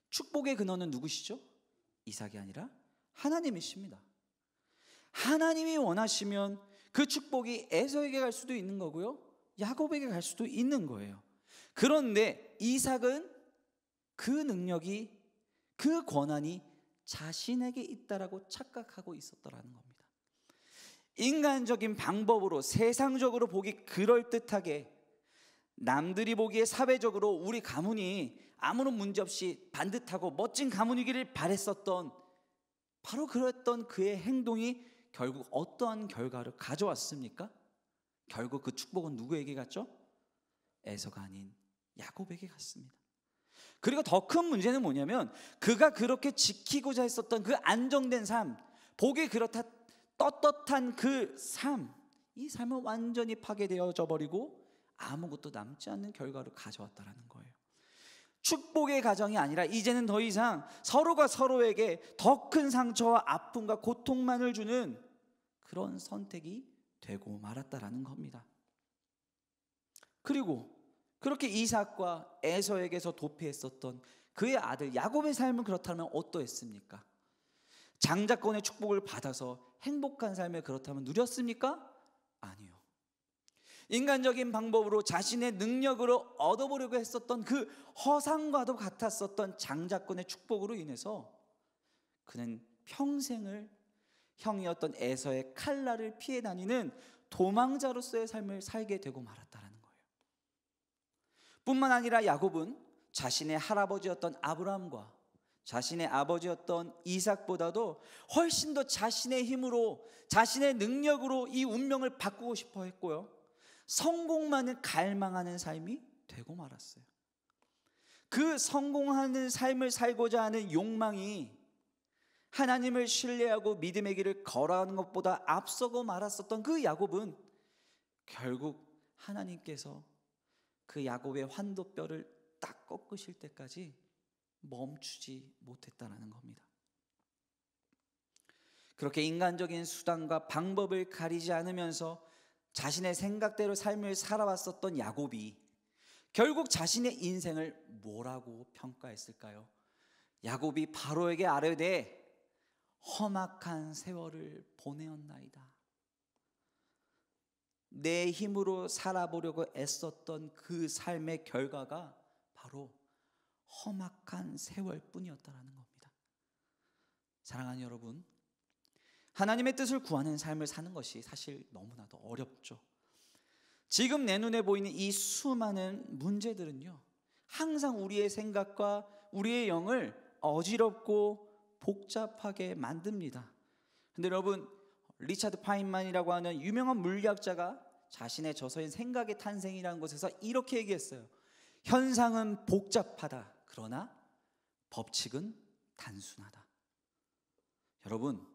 축복의 근원은 누구시죠? 이삭이 아니라 하나님이십니다. 하나님이 원하시면 그 축복이 에서에게 갈 수도 있는 거고요, 야곱에게 갈 수도 있는 거예요. 그런데 이삭은 그 능력이, 그 권한이 자신에게 있다라고 착각하고 있었더라는 겁니다. 인간적인 방법으로 세상적으로 보기 그럴듯하게, 남들이 보기에 사회적으로 우리 가문이 아무런 문제 없이 반듯하고 멋진 가문이기를 바랬었던, 바로 그랬던 그의 행동이 결국 어떠한 결과를 가져왔습니까? 결국 그 축복은 누구에게 갔죠? 에서가 아닌 야곱에게 갔습니다. 그리고 더 큰 문제는 뭐냐면, 그가 그렇게 지키고자 했었던 그 안정된 삶, 보기 그렇다 떳떳한 그 삶, 이 삶은 완전히 파괴되어져 버리고 아무것도 남지 않는 결과를 가져왔다라는 거예요. 축복의 가정이 아니라 이제는 더 이상 서로가 서로에게 더 큰 상처와 아픔과 고통만을 주는 그런 선택이 되고 말았다라는 겁니다. 그리고 그렇게 이삭과 에서에게서 도피했었던 그의 아들 야곱의 삶은 그렇다면 어떠했습니까? 장자권의 축복을 받아서 행복한 삶을 그렇다면 누렸습니까? 아니요. 인간적인 방법으로 자신의 능력으로 얻어보려고 했었던 그 허상과도 같았었던 장자권의 축복으로 인해서 그는 평생을 형이었던 에서의 칼날을 피해 다니는 도망자로서의 삶을 살게 되고 말았다라는 거예요. 뿐만 아니라 야곱은 자신의 할아버지였던 아브라함과 자신의 아버지였던 이삭보다도 훨씬 더 자신의 힘으로, 자신의 능력으로 이 운명을 바꾸고 싶어 했고요, 성공만을 갈망하는 삶이 되고 말았어요. 그 성공하는 삶을 살고자 하는 욕망이 하나님을 신뢰하고 믿음의 길을 걸어가는 것보다 앞서고 말았었던 그 야곱은 결국 하나님께서 그 야곱의 환도뼈를 딱 꺾으실 때까지 멈추지 못했다는 겁니다. 그렇게 인간적인 수단과 방법을 가리지 않으면서 자신의 생각대로 삶을 살아왔었던 야곱이 결국 자신의 인생을 뭐라고 평가했을까요? 야곱이 바로에게 아뢰되 험악한 세월을 보내었나이다. 내 힘으로 살아보려고 애썼던 그 삶의 결과가 바로 험악한 세월뿐이었다라는 겁니다. 사랑하는 여러분, 하나님의 뜻을 구하는 삶을 사는 것이 사실 너무나도 어렵죠. 지금 내 눈에 보이는 이 수많은 문제들은요, 항상 우리의 생각과 우리의 영을 어지럽고 복잡하게 만듭니다. 근데 여러분, 리차드 파인만이라고 하는 유명한 물리학자가 자신의 저서인 생각의 탄생이라는 곳에서 이렇게 얘기했어요. 현상은 복잡하다. 그러나 법칙은 단순하다. 여러분,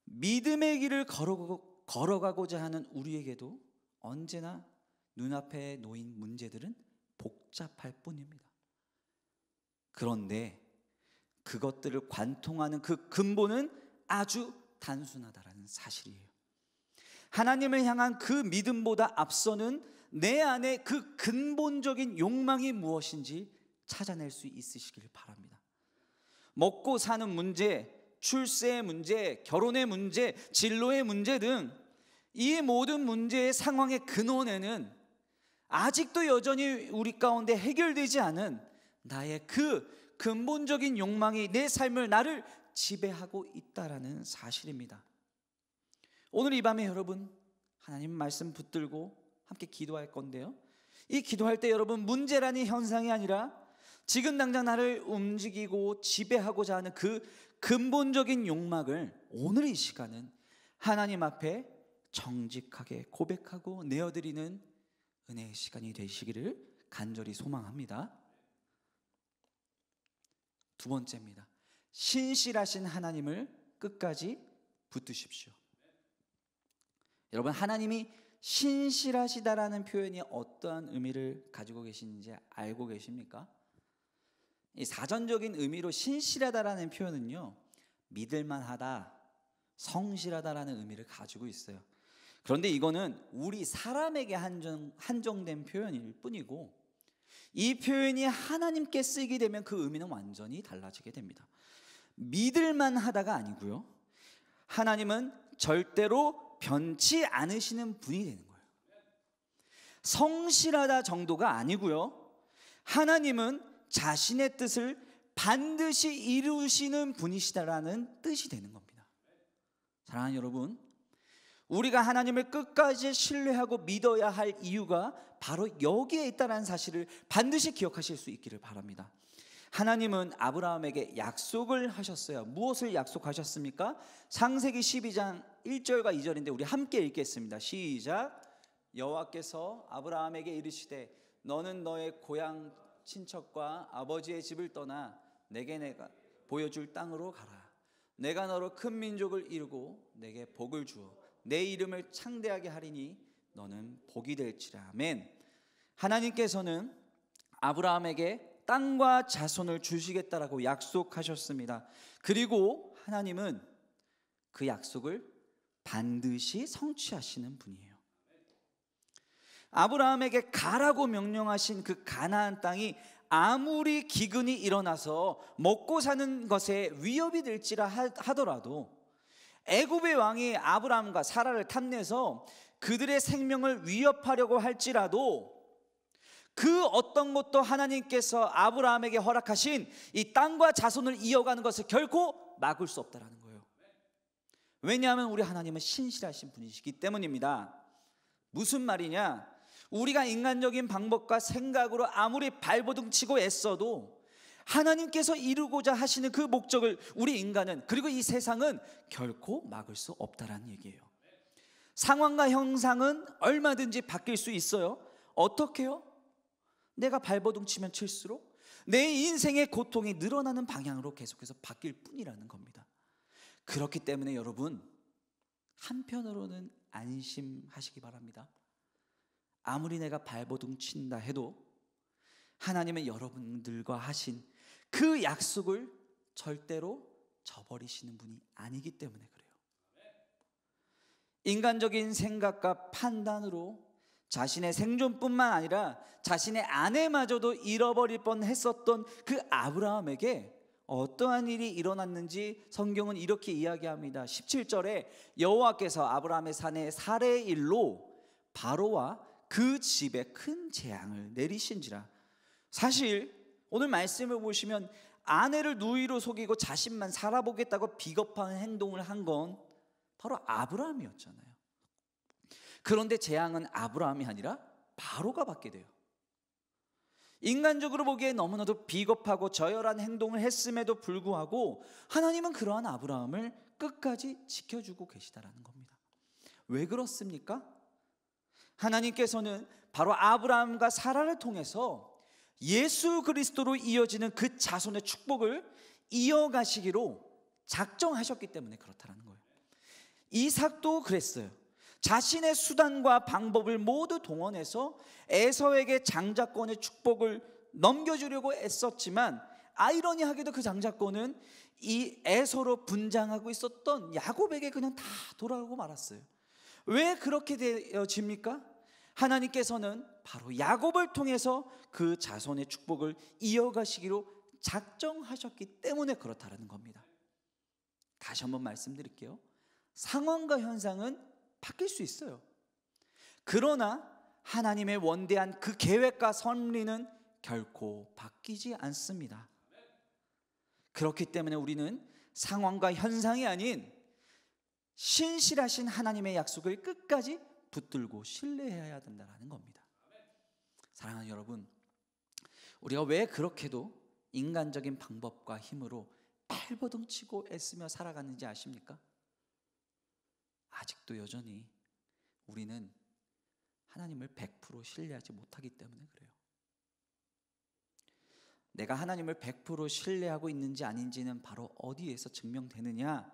믿음의 길을 걸어가고자 하는 우리에게도 언제나 눈앞에 놓인 문제들은 복잡할 뿐입니다. 그런데 그것들을 관통하는 그 근본은 아주 단순하다라는 사실이에요. 하나님을 향한 그 믿음보다 앞서는 내 안에 그 근본적인 욕망이 무엇인지 찾아낼 수 있으시길 바랍니다. 먹고 사는 문제, 출세의 문제, 결혼의 문제, 진로의 문제 등 이 모든 문제의 상황의 근원에는 아직도 여전히 우리 가운데 해결되지 않은 나의 그 근본적인 욕망이 내 삶을, 나를 지배하고 있다라는 사실입니다. 오늘 이 밤에 여러분 하나님 말씀 붙들고 함께 기도할 건데요, 이 기도할 때 여러분 문제라는 현상이 아니라 지금 당장 나를 움직이고 지배하고자 하는 그 근본적인 욕망을 오늘 이 시간은 하나님 앞에 정직하게 고백하고 내어드리는 은혜의 시간이 되시기를 간절히 소망합니다. 두 번째입니다. 신실하신 하나님을 끝까지 붙드십시오. 여러분, 하나님이 신실하시다라는 표현이 어떠한 의미를 가지고 계시는지 알고 계십니까? 이 사전적인 의미로 신실하다라는 표현은요, 믿을만하다, 성실하다라는 의미를 가지고 있어요. 그런데 이거는 우리 사람에게 한정된 표현일 뿐이고, 이 표현이 하나님께 쓰이게 되면 그 의미는 완전히 달라지게 됩니다. 믿을만하다가 아니고요, 하나님은 절대로 변치 않으시는 분이 되는 거예요. 성실하다 정도가 아니고요, 하나님은 자신의 뜻을 반드시 이루시는 분이시다라는 뜻이 되는 겁니다. 사랑하는 여러분, 우리가 하나님을 끝까지 신뢰하고 믿어야 할 이유가 바로 여기에 있다는 사실을 반드시 기억하실 수 있기를 바랍니다. 하나님은 아브라함에게 약속을 하셨어요. 무엇을 약속하셨습니까? 창세기 12장 1절과 2절인데 우리 함께 읽겠습니다. 시작. 여호와께서 아브라함에게 이르시되 너는 너의 고향 친척과 아버지의 집을 떠나 내가 보여줄 땅으로 가라. 내가 너로 큰 민족을 이루고 내게 복을 주어 내 이름을 창대하게 하리니 너는 복이 될지라. 아멘. 하나님께서는 아브라함에게 땅과 자손을 주시겠다라고 약속하셨습니다. 그리고 하나님은 그 약속을 반드시 성취하시는 분이에요. 아브라함에게 가라고 명령하신 그 가나안 땅이 아무리 기근이 일어나서 먹고 사는 것에 위협이 될지라 하더라도, 애굽의 왕이 아브라함과 사라를 탐내서 그들의 생명을 위협하려고 할지라도 그 어떤 것도 하나님께서 아브라함에게 허락하신 이 땅과 자손을 이어가는 것을 결코 막을 수 없다는 거예요. 왜냐하면 우리 하나님은 신실하신 분이시기 때문입니다. 무슨 말이냐? 우리가 인간적인 방법과 생각으로 아무리 발버둥 치고 애써도 하나님께서 이루고자 하시는 그 목적을 우리 인간은, 그리고 이 세상은 결코 막을 수 없다라는 얘기예요. 상황과 형상은 얼마든지 바뀔 수 있어요. 어떻게요? 내가 발버둥 치면 칠수록 내 인생의 고통이 늘어나는 방향으로 계속해서 바뀔 뿐이라는 겁니다. 그렇기 때문에 여러분, 한편으로는 안심하시기 바랍니다. 아무리 내가 발버둥 친다 해도 하나님은 여러분들과 하신 그 약속을 절대로 저버리시는 분이 아니기 때문에 그래요. 인간적인 생각과 판단으로 자신의 생존뿐만 아니라 자신의 아내마저도 잃어버릴 뻔했었던 그 아브라함에게 어떠한 일이 일어났는지 성경은 이렇게 이야기합니다. 17절에 여호와께서 아브라함의 산에 살해의 일로 바로와 그 집에 큰 재앙을 내리신지라. 사실 오늘 말씀을 보시면 아내를 누이로 속이고 자신만 살아보겠다고 비겁한 행동을 한 건 바로 아브라함이었잖아요. 그런데 재앙은 아브라함이 아니라 바로가 받게 돼요. 인간적으로 보기에 너무나도 비겁하고 저열한 행동을 했음에도 불구하고 하나님은 그러한 아브라함을 끝까지 지켜주고 계시다라는 겁니다. 왜 그렇습니까? 하나님께서는 바로 아브라함과 사라를 통해서 예수 그리스도로 이어지는 그 자손의 축복을 이어가시기로 작정하셨기 때문에 그렇다는 거예요. 이삭도 그랬어요. 자신의 수단과 방법을 모두 동원해서 에서에게 장자권의 축복을 넘겨주려고 애썼지만, 아이러니하게도 그 장자권은 이 에서로 분장하고 있었던 야곱에게 그냥 다 돌아가고 말았어요. 왜 그렇게 되어집니까? 하나님께서는 바로 야곱을 통해서 그 자손의 축복을 이어가시기로 작정하셨기 때문에 그렇다라는 겁니다. 다시 한번 말씀드릴게요. 상황과 현상은 바뀔 수 있어요. 그러나 하나님의 원대한 그 계획과 섭리는 결코 바뀌지 않습니다. 그렇기 때문에 우리는 상황과 현상이 아닌 신실하신 하나님의 약속을 끝까지 붙들고 신뢰해야 된다는 겁니다. 사랑하는 여러분, 우리가 왜 그렇게도 인간적인 방법과 힘으로 발버둥 치고 애쓰며 살아가는지 아십니까? 아직도 여전히 우리는 하나님을 100% 신뢰하지 못하기 때문에 그래요. 내가 하나님을 100% 신뢰하고 있는지 아닌지는 바로 어디에서 증명되느냐?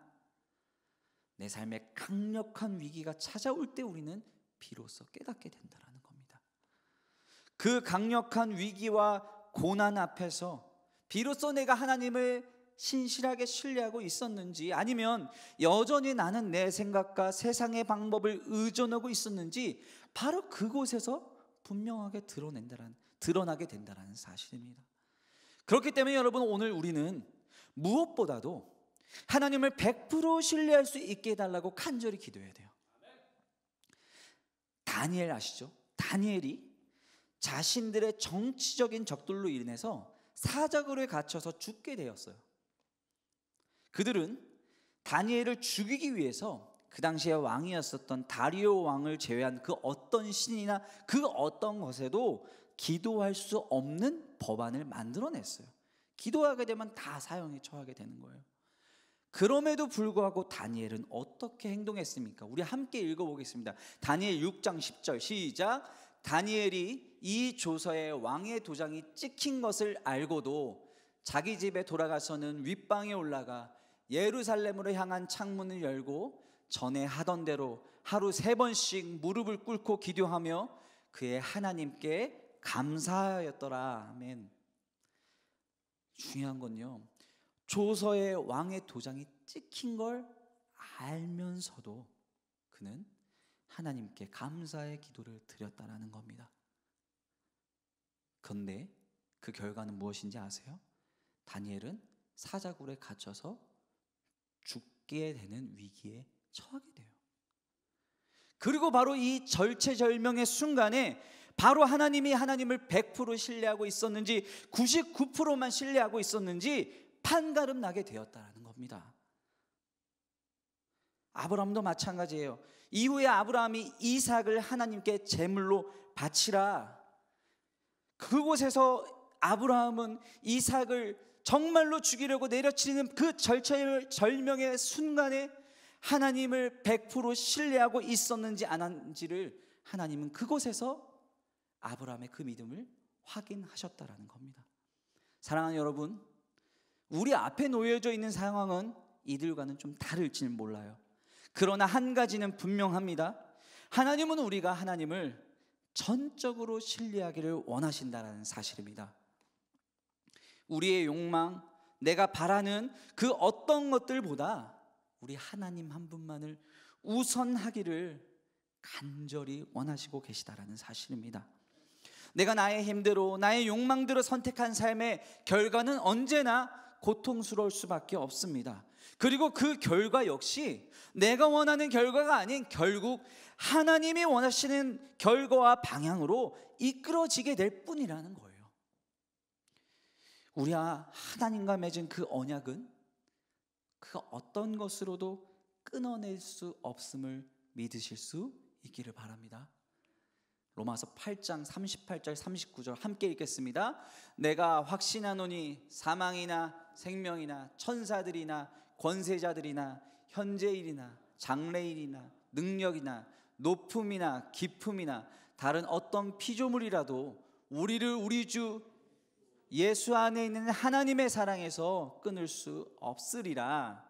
내 삶에 강력한 위기가 찾아올 때 우리는 비로소 깨닫게 된다는 겁니다. 그 강력한 위기와 고난 앞에서 비로소 내가 하나님을 신실하게 신뢰하고 있었는지, 아니면 여전히 나는 내 생각과 세상의 방법을 의존하고 있었는지, 바로 그곳에서 분명하게 드러나게 된다는 사실입니다. 그렇기 때문에 여러분, 오늘 우리는 무엇보다도 하나님을 100% 신뢰할 수 있게 해달라고 간절히 기도해야 돼요. 다니엘 아시죠? 다니엘이 자신들의 정치적인 적들로 인해서 사자굴에 갇혀서 죽게 되었어요. 그들은 다니엘을 죽이기 위해서 그 당시에 왕이었었던 다리오 왕을 제외한 그 어떤 신이나 그 어떤 것에도 기도할 수 없는 법안을 만들어냈어요. 기도하게 되면 다 사형에 처하게 되는 거예요. 그럼에도 불구하고 다니엘은 어떻게 행동했습니까? 우리 함께 읽어보겠습니다. 다니엘 6장 10절 시작. 다니엘이 이 조서에 왕의 도장이 찍힌 것을 알고도 자기 집에 돌아가서는 윗방에 올라가 예루살렘으로 향한 창문을 열고 전에 하던 대로 하루 3번씩 무릎을 꿇고 기도하며 그의 하나님께 감사하였더라. 아멘. 중요한 건요, 조서에 왕의 도장이 찍힌 걸 알면서도 그는 하나님께 감사의 기도를 드렸다라는 겁니다. 그런데 그 결과는 무엇인지 아세요? 다니엘은 사자굴에 갇혀서 죽게 되는 위기에 처하게 돼요. 그리고 바로 이 절체절명의 순간에 바로 하나님이 하나님을 100% 신뢰하고 있었는지 99%만 신뢰하고 있었는지 판가름 나게 되었다는 겁니다. 아브라함도 마찬가지예요. 이후에 아브라함이 이삭을 하나님께 제물로 바치라. 그곳에서 아브라함은 이삭을 정말로 죽이려고 내려치는 그 절체절명의 순간에 하나님을 100% 신뢰하고 있었는지 안 한지를 하나님은 그곳에서 아브라함의 그 믿음을 확인하셨다라는 겁니다. 사랑하는 여러분, 우리 앞에 놓여져 있는 상황은 이들과는 좀 다를지는 몰라요. 그러나 한 가지는 분명합니다. 하나님은 우리가 하나님을 전적으로 신뢰하기를 원하신다는 사실입니다. 우리의 욕망, 내가 바라는 그 어떤 것들보다 우리 하나님 한 분만을 우선하기를 간절히 원하시고 계시다라는 사실입니다. 내가 나의 힘대로 나의 욕망대로 선택한 삶의 결과는 언제나 고통스러울 수밖에 없습니다. 그리고 그 결과 역시 내가 원하는 결과가 아닌 결국 하나님이 원하시는 결과와 방향으로 이끌어지게 될 뿐이라는 거예요. 우리가 하나님과 맺은 그 언약은 그 어떤 것으로도 끊어낼 수 없음을 믿으실 수 있기를 바랍니다. 로마서 8장 38절 39절 함께 읽겠습니다. 내가 확신하노니 사망이나 생명이나 천사들이나 권세자들이나 현재일이나 장래일이나 능력이나 높음이나 깊음이나 다른 어떤 피조물이라도 우리를 우리 주 예수 안에 있는 하나님의 사랑에서 끊을 수 없으리라.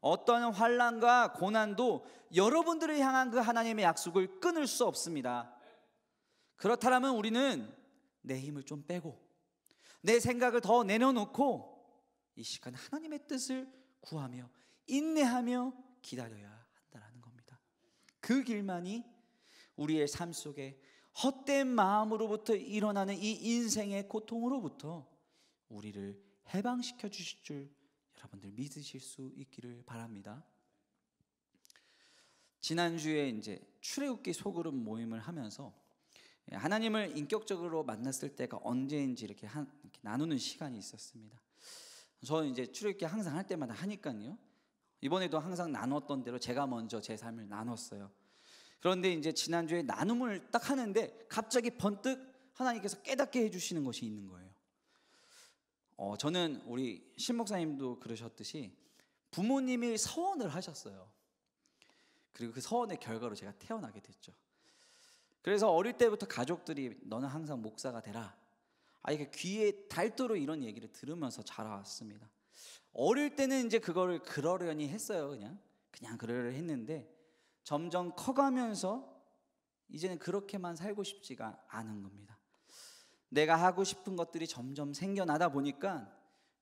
어떤 환난과 고난도 여러분들을 향한 그 하나님의 약속을 끊을 수 없습니다. 그렇다면 우리는 내 힘을 좀 빼고 내 생각을 더 내려놓고 이 시간 하나님의 뜻을 구하며 인내하며 기다려야 한다는 겁니다. 그 길만이 우리의 삶 속에 헛된 마음으로부터 일어나는 이 인생의 고통으로부터 우리를 해방시켜 주실 줄 여러분들 믿으실 수 있기를 바랍니다. 지난주에 이제 출애굽기 소그룹 모임을 하면서 하나님을 인격적으로 만났을 때가 언제인지 이렇게 나누는 시간이 있었습니다. 저는 이제 출애굽기 항상 할 때마다 하니까요. 이번에도 항상 나눴던 대로 제가 먼저 제 삶을 나눴어요. 그런데 이제 지난주에 나눔을 딱 하는데 갑자기 번뜩 하나님께서 깨닫게 해주시는 것이 있는 거예요. 저는 우리 신 목사님도 그러셨듯이 부모님이 서원을 하셨어요. 그리고 그 서원의 결과로 제가 태어나게 됐죠. 그래서 어릴 때부터 가족들이 너는 항상 목사가 되라. 이게 귀에 닳도록 이런 얘기를 들으면서 자라왔습니다. 어릴 때는 이제 그거를 그러려니 했어요. 그냥 그러려 했는데 점점 커가면서 이제는 그렇게만 살고 싶지가 않은 겁니다. 내가 하고 싶은 것들이 점점 생겨나다 보니까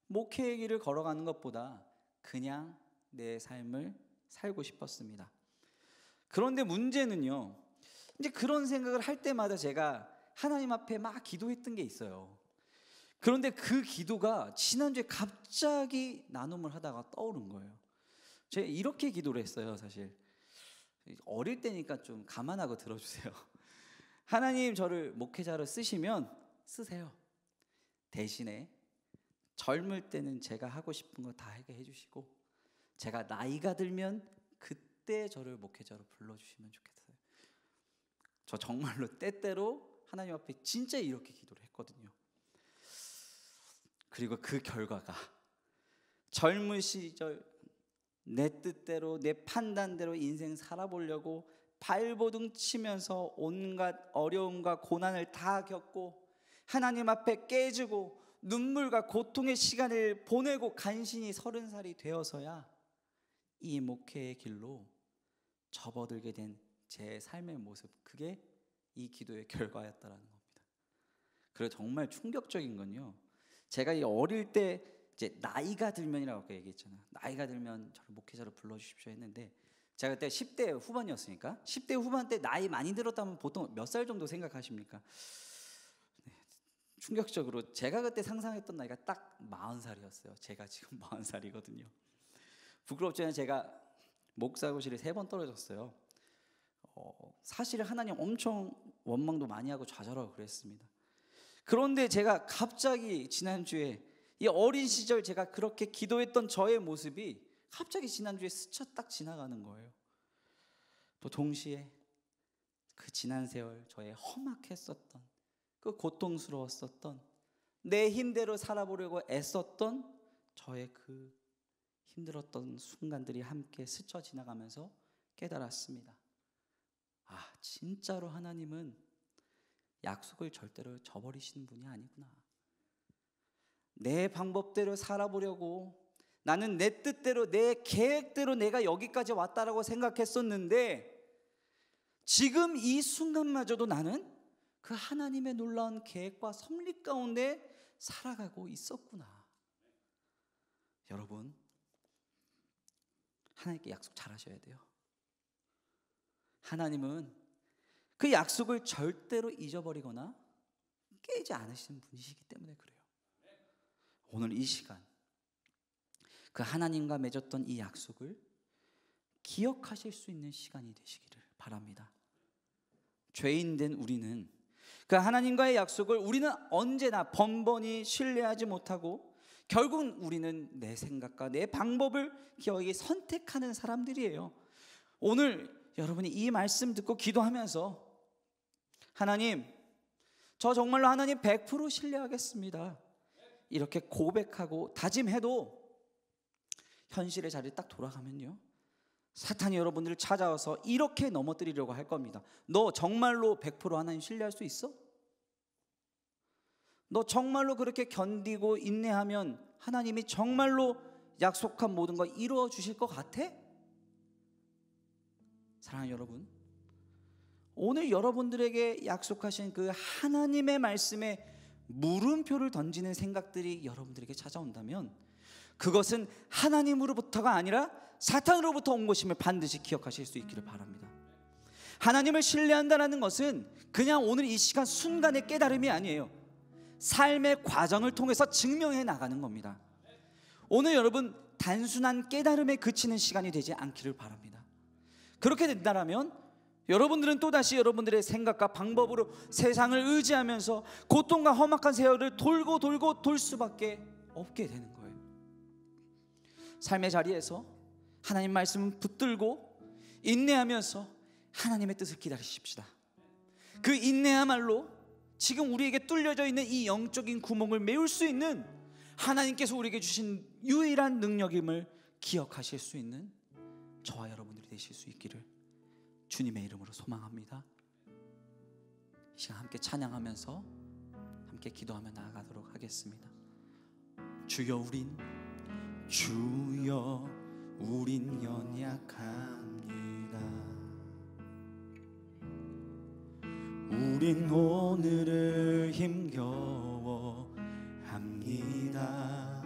목회의 길을 걸어가는 것보다 그냥 내 삶을 살고 싶었습니다. 그런데 문제는요, 이제 그런 생각을 할 때마다 제가 하나님 앞에 막 기도했던 게 있어요. 그런데 그 기도가 지난주에 갑자기 나눔을 하다가 떠오른 거예요. 제가 이렇게 기도를 했어요. 사실 어릴 때니까 좀 감안하고 들어주세요. 하나님, 저를 목회자로 쓰시면 쓰세요. 대신에 젊을 때는 제가 하고 싶은 거 다 하게 해주시고 제가 나이가 들면 그때 저를 목회자로 불러주시면 좋겠어요. 저 정말로 때때로 하나님 앞에 진짜 이렇게 기도를 했거든요. 그리고 그 결과가 젊은 시절 내 뜻대로 내 판단대로 인생 살아보려고 발버둥 치면서 온갖 어려움과 고난을 다 겪고 하나님 앞에 깨지고 눈물과 고통의 시간을 보내고 간신히 30살이 되어서야 이 목회의 길로 접어들게 된 제 삶의 모습, 그게 이 기도의 결과였다라는 겁니다. 그리고 정말 충격적인 건요, 제가 이 어릴 때 이제 나이가 들면이라고 아까 얘기했잖아요. 나이가 들면 저를 목회자로 불러주십시오 했는데 제가 그때 10대 후반이었으니까 10대 후반 때 나이 많이 들었다면 보통 몇 살 정도 생각하십니까? 충격적으로 제가 그때 상상했던 나이가 딱 40살이었어요. 제가 지금 40살이거든요. 부끄럽지만 제가 목사고시를 3번 떨어졌어요. 사실 하나님 엄청 원망도 많이 하고 좌절하고 그랬습니다. 그런데 제가 갑자기 지난주에 이 어린 시절 제가 그렇게 기도했던 저의 모습이 갑자기 지난주에 스쳐 딱 지나가는 거예요. 또 동시에 그 지난 세월 저의 험악했었던, 그 고통스러웠었던, 내 힘대로 살아보려고 애썼던 저의 그 힘들었던 순간들이 함께 스쳐 지나가면서 깨달았습니다. 진짜로 하나님은 약속을 절대로 저버리시는 분이 아니구나. 내 방법대로 살아보려고 나는 내 뜻대로 내 계획대로 내가 여기까지 왔다라고 생각했었는데 지금 이 순간마저도 나는 그 하나님의 놀라운 계획과 섭리 가운데 살아가고 있었구나. 여러분, 하나님께 약속 잘 하셔야 돼요. 하나님은 그 약속을 절대로 잊어버리거나 깨지 않으시는 분이시기 때문에 그래요. 오늘 이 시간 그 하나님과 맺었던 이 약속을 기억하실 수 있는 시간이 되시기를 바랍니다. 죄인된 우리는 그 하나님과의 약속을 우리는 언제나 번번이 신뢰하지 못하고 결국 우리는 내 생각과 내 방법을 기어이 선택하는 사람들이에요. 오늘 여러분이 이 말씀 듣고 기도하면서 하나님, 저 정말로 하나님 100% 신뢰하겠습니다, 이렇게 고백하고 다짐해도 현실의 자리에 딱 돌아가면요, 사탄이 여러분들을 찾아와서 이렇게 넘어뜨리려고 할 겁니다. 너 정말로 100% 하나님 신뢰할 수 있어? 너 정말로 그렇게 견디고 인내하면 하나님이 정말로 약속한 모든 거 이루어 주실 것 같아? 사랑하는 여러분, 오늘 여러분들에게 약속하신 그 하나님의 말씀에 물음표를 던지는 생각들이 여러분들에게 찾아온다면 그것은 하나님으로부터가 아니라 사탄으로부터 온 것임을 반드시 기억하실 수 있기를 바랍니다. 하나님을 신뢰한다는 것은 그냥 오늘 이 시간 순간의 깨달음이 아니에요. 삶의 과정을 통해서 증명해 나가는 겁니다. 오늘 여러분 단순한 깨달음에 그치는 시간이 되지 않기를 바랍니다. 그렇게 된다면 여러분들은 또다시 여러분들의 생각과 방법으로 세상을 의지하면서 고통과 험악한 세월을 돌고 돌 수밖에 없게 되는 거예요. 삶의 자리에서 하나님 말씀을 붙들고 인내하면서 하나님의 뜻을 기다리십시다. 그 인내야말로 지금 우리에게 뚫려져 있는 이 영적인 구멍을 메울 수 있는 하나님께서 우리에게 주신 유일한 능력임을 기억하실 수 있는 저와 여러분들이 되실 수 있기를 주님의 이름으로 소망합니다. 이 시간 함께 찬양하면서 함께 기도하며 나아가도록 하겠습니다. 주여 우린 연약합니다. 우린 오늘을 힘겨워 합니다.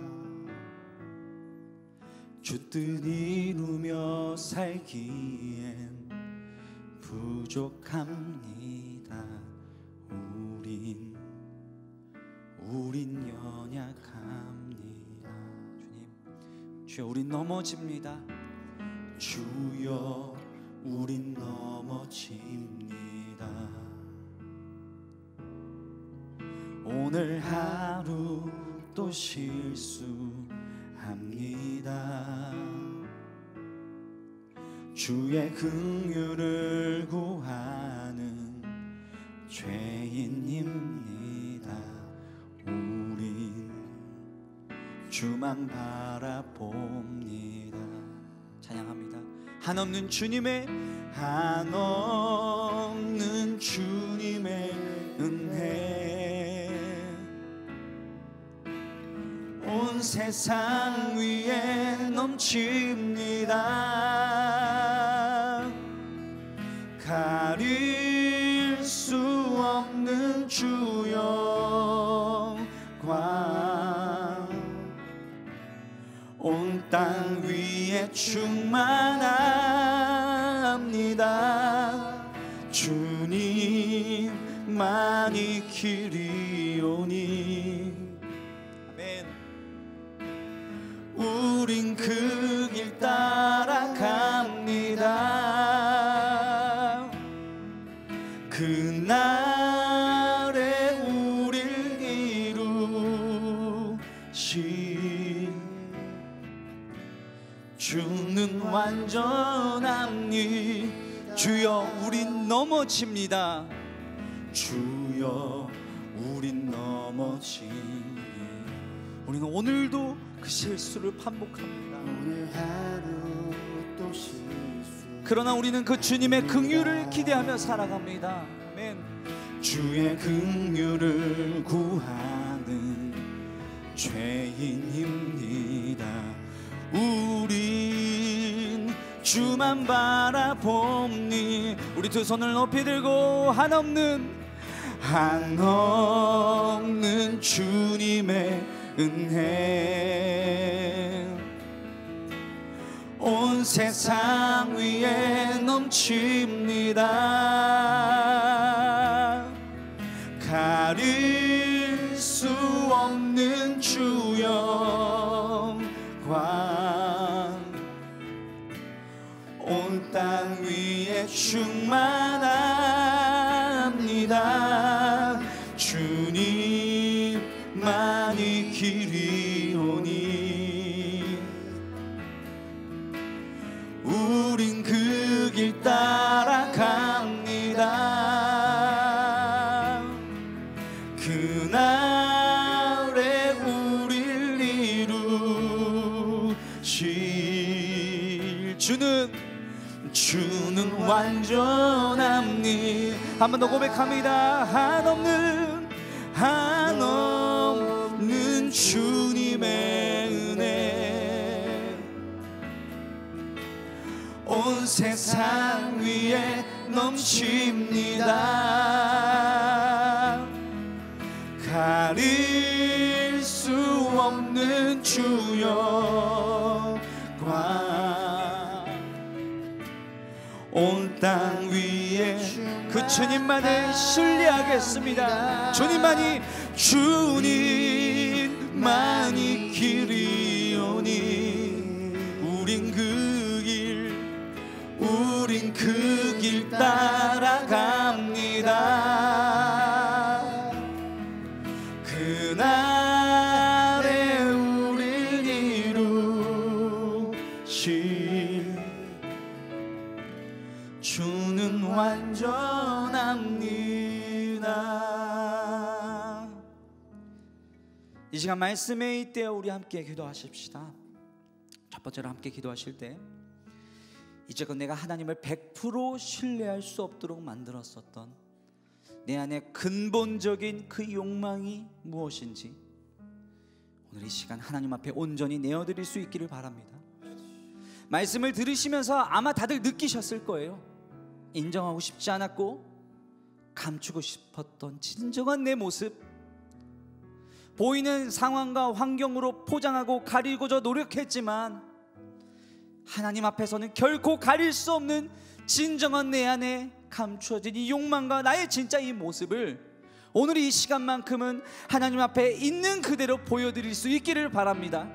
주 뜻 이루며 살기엔 부족합니다. 우린 연약합니다. 주여 우린 넘어집니다. 주여 우린 넘어집니다. 오늘 하루 또 실수합니다. 주의 긍휼을 구하는 죄인입니다. 우린 주만 바라봅니다. 찬양합니다. 한없는 주님의 은혜 온 세상 위에 넘칩니다. 가릴 수 없는 주 영광 온 땅 위에 충만합니다. 주님만이 길이오니 아멘. 우린 그 길 따라갑니다. 그날에 우릴 이루신 주는 완전합니. 주여 우린 넘어집니다. 주여 우린 넘어지니. 우리는 오늘도 그 실수를 반복합니다. 오늘 하루 또 실수. 그러나 우리는 그 주님의 긍휼을 기대하며 살아갑니다. 아멘. 주의 긍휼을 구하는 죄인입니다. 우린 주만 바라봅니. 우리 두 손을 높이 들고 한없는 주님의 은혜 온 세상 위에 넘칩니다. 가릴 수 없는 주 영광 온 땅 위에 충만합니다. 주님만이 길이오니 우린 그 길 따라갑니다. 그날에 우릴 이루실 주는 완전합니. 한 번 더 고백합니다. 한없는 주님의 은혜 온 세상 위에 넘칩니다. 가릴 수 없는 주여 온 땅 위에 그 주님만을 신뢰하겠습니다. 주님만이 길이오니 우린 그 길 따라갑니다. 그날에 우릴 이루실 주는 완전합니다. 이 시간 말씀에 있대 우리 함께 기도하십시다. 첫 번째로 함께 기도하실 때 이제껏 내가 하나님을 100% 신뢰할 수 없도록 만들었었던 내 안에 근본적인 그 욕망이 무엇인지 오늘 이 시간 하나님 앞에 온전히 내어드릴 수 있기를 바랍니다. 말씀을 들으시면서 아마 다들 느끼셨을 거예요. 인정하고 싶지 않았고 감추고 싶었던 진정한 내 모습, 보이는 상황과 환경으로 포장하고 가리고자 노력했지만 하나님 앞에서는 결코 가릴 수 없는 진정한 내 안에 감추어진 이 욕망과 나의 진짜 이 모습을 오늘 이 시간만큼은 하나님 앞에 있는 그대로 보여드릴 수 있기를 바랍니다.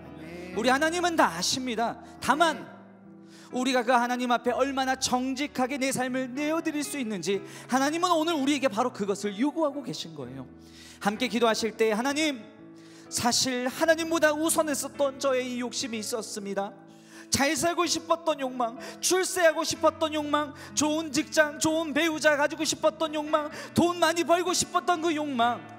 우리 하나님은 다 아십니다. 다만 우리가 그 하나님 앞에 얼마나 정직하게 내 삶을 내어드릴 수 있는지 하나님은 오늘 우리에게 바로 그것을 요구하고 계신 거예요. 함께 기도하실 때 하나님, 사실 하나님보다 우선했었던 저의 이 욕심이 있었습니다. 잘 살고 싶었던 욕망, 출세하고 싶었던 욕망, 좋은 직장, 좋은 배우자 가지고 싶었던 욕망, 돈 많이 벌고 싶었던 그 욕망,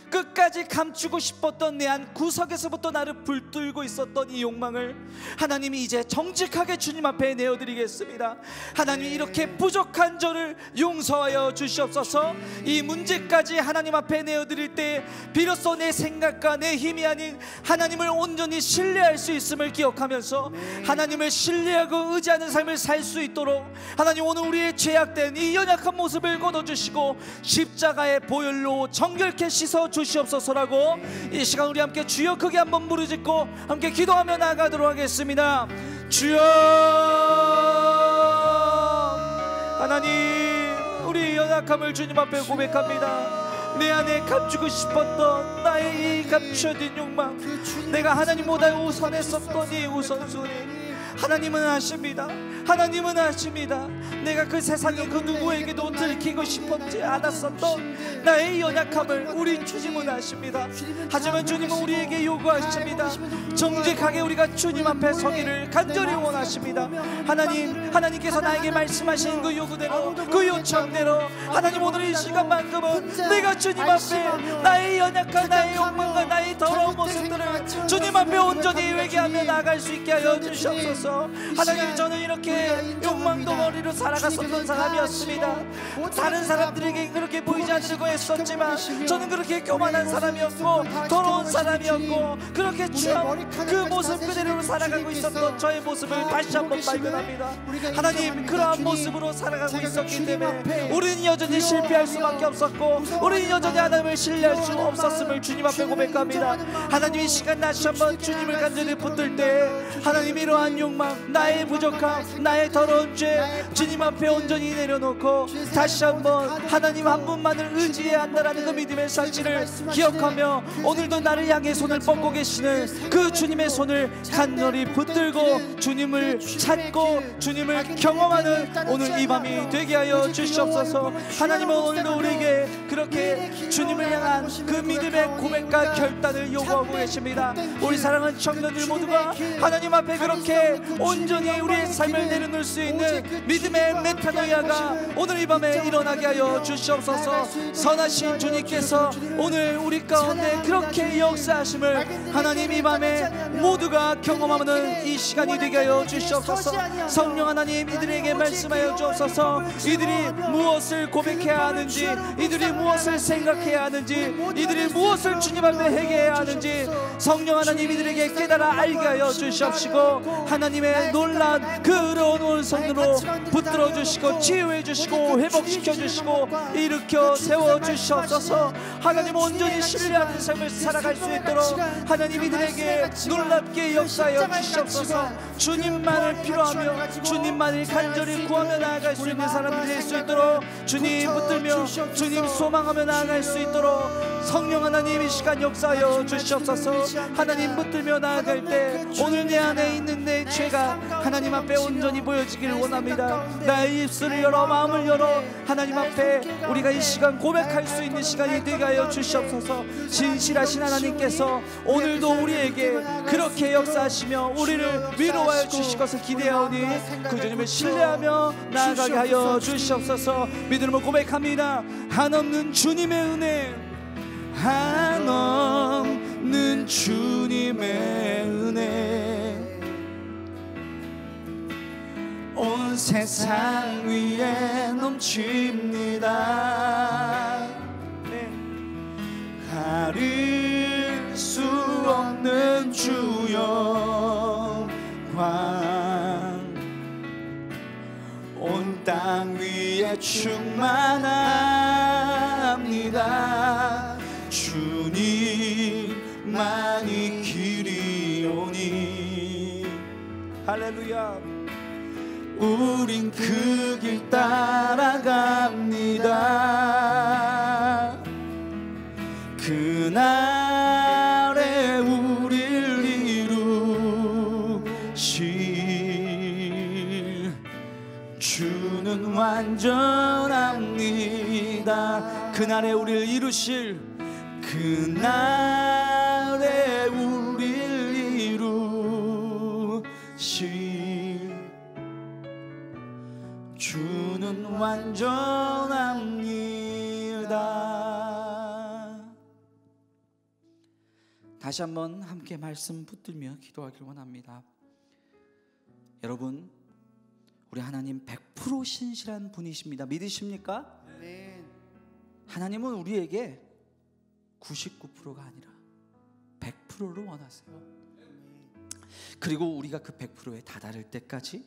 끝까지 감추고 싶었던 내 안 구석에서부터 나를 불들고 있었던 이 욕망을 하나님이 이제 정직하게 주님 앞에 내어드리겠습니다. 하나님, 이렇게 부족한 저를 용서하여 주시옵소서. 이 문제까지 하나님 앞에 내어드릴 때 비로소 내 생각과 내 힘이 아닌 하나님을 온전히 신뢰할 수 있음을 기억하면서 하나님을 신뢰하고 의지하는 삶을 살 수 있도록 하나님, 오늘 우리의 죄악된 이 연약한 모습을 걷어주시고 십자가의 보혈로 정결케 씻어 주시옵소서라고 이 시간 우리 함께 주여 크게 한번 부르짖고 함께 기도하며 나아가도록 하겠습니다. 주여, 하나님, 우리 연약함을 주님 앞에 고백합니다. 내 안에 감추고 싶었던 나의 이 감춰진 욕망, 내가 하나님보다 우선했었던 이 우선순위, 하나님은 아십니다. 하나님은 아십니다. 내가 그 세상에 그 누구에게도 들키고 싶었지 않았었던 나의 연약함을 우리 주님은 아십니다. 하지만 주님은 우리에게 요구하십니다. 정직하게 우리가 주님 앞에 서기를 간절히 원하십니다. 하나님, 하나님께서 나에게 말씀하신 그 요구대로, 그 요청대로 하나님, 오늘 이 시간만큼은 내가 주님 앞에 나의 연약한 나의 욕망과 나의 더러운 모습들을 주님 앞에 온전히 회개하며 나아갈 수 있게 하여 주시옵소서. 하나님, 저는 이렇게 욕망 덩어리로 살아갔었던 사람이었습니다. 다른 사람들에게 그렇게 보이지 않으려고 했었지만 저는 그렇게 교만한 사람이었고 더러운 사람이었고 그렇게 추한 그 모습 그대로 살아가고 있었던 저의 모습을 다시 한번 발견합니다. 하나님, 그러한 모습으로 살아가고 있었기 때문에 우리는 여전히 실패할 수밖에 없었고 우리는 여전히 하나님을 신뢰할 수 없었음을 주님 앞에 고백합니다. 하나님, 이 시간 다시 한번 주님을 간절히 붙들 때 하나님, 이러한 욕망, 나의 부족함, 나의 더러운 죄 주님 앞에 온전히 내려놓고 다시 한번 하나님 한 분만을 의지해야 한다라는 그 믿음의 사실을 기억하며 오늘도 나를 향해 손을 뻗고 계시는 그 주님의 손을 간절히 붙들고 주님을 찾고 주님을 경험하는 오늘 이 밤이 되게 하여 주시옵소서. 하나님은 오늘도 우리에게 그렇게 주님을 향한 그 믿음의 고백과 결단을 요구하고 계십니다. 우리 사랑하는 청년들 모두가 하나님 앞에 그렇게 온전히 우리의 삶을 내려놓을 수 있는 믿음의 메타노이아가 오늘 이 밤에 일어나게 하여 주시옵소서. 선하신 주님께서 오늘 우리 가운데 그렇게 역사하심을 하나님 이 밤에 모두가 경험하는 이 시간이 되게 하여 주시옵소서. 성령 하나님, 이들에게 말씀하여 주옵소서. 이들이 무엇을 고백해야 하는지, 이들이 무엇을 생각해야 하는지, 이들이 무엇을 주님 앞에 회개해야 하는지 성령 하나님 이들에게 깨달아 알게 하여 주시옵시고, 하나님의 놀란 그 어려운 손으로 붙들어 주시고 치유해 주시고 회복시켜 주시고 일으켜 세워 주시옵소서. 하나님 온전히 신뢰하는 삶을 살아갈 수 있도록 하나님 이들에게 놀랍게 역사하여 주시옵소서. 주님만을 필요하며 주님만을 간절히 구하며 나아갈 수 있는 사람들이 될 수 있도록 주님 붙들며 주님 소망하며 나아갈 수 있도록 성령 하나님 이 시간 역사하여 주시옵소서. 하나님 붙들며 나아갈 때 오늘 내 안에 있는 내 죄가 하나님 앞에 온전히 보여지기를 원합니다. 나의 입술을 열어 마음을 열어 하나님 앞에 우리가 이 시간 고백할 수 있는 시간이 되게 하여 주시옵소서. 진실하신 하나님께서 오늘도 우리에게 그렇게 역사하시며 우리를 위로하여 주실 것을 기대하오니 그 주님을 신뢰하며 나아가게 하여 주시옵소서. 믿음으로 고백합니다. 한없는 주님의 은혜, 한없는 주님의 은혜, 온 세상 위에 넘칩니다. 가릴 수 없는 주여 광, 온 땅 위에 충만합니다. 주님만이 길이오니 할렐루야. 우린 그 길 따라갑니다. 그날에 우릴 이루실 주는 완전합니다. 그날에 우리를 이루실, 그날에 우릴 이루실 주는 완전합니다. 다시 한번 함께 말씀 붙들며 기도하길 원합니다. 여러분, 우리 하나님 100% 신실한 분이십니다. 믿으십니까? 네. 하나님은 우리에게 99%가 아니라 100%를 원하세요. 그리고 우리가 그 100%에 다다를 때까지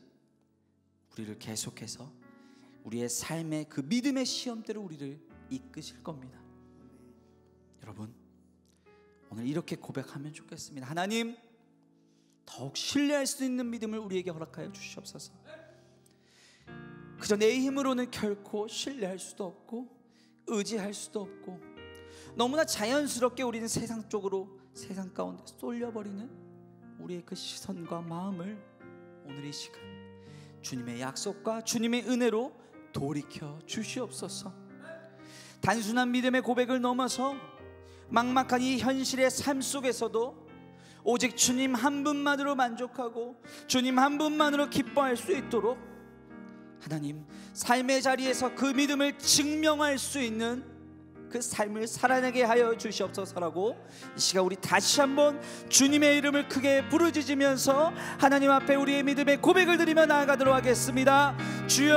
우리를 계속해서 우리의 삶의 그 믿음의 시험대로 우리를 이끄실 겁니다. 여러분, 오늘 이렇게 고백하면 좋겠습니다. 하나님, 더욱 신뢰할 수 있는 믿음을 우리에게 허락하여 주시옵소서. 그저 내 힘으로는 결코 신뢰할 수도 없고 의지할 수도 없고 너무나 자연스럽게 우리는 세상 쪽으로, 세상 가운데 쏠려버리는 우리의 그 시선과 마음을 오늘 이 시간 주님의 약속과 주님의 은혜로 돌이켜 주시옵소서. 단순한 믿음의 고백을 넘어서 막막한 이 현실의 삶 속에서도 오직 주님 한 분만으로 만족하고 주님 한 분만으로 기뻐할 수 있도록 하나님, 삶의 자리에서 그 믿음을 증명할 수 있는 그 삶을 살아내게 하여 주시옵소서라고 이 시간 우리 다시 한번 주님의 이름을 크게 부르짖으면서 하나님 앞에 우리의 믿음의 고백을 드리며 나아가도록 하겠습니다. 주여,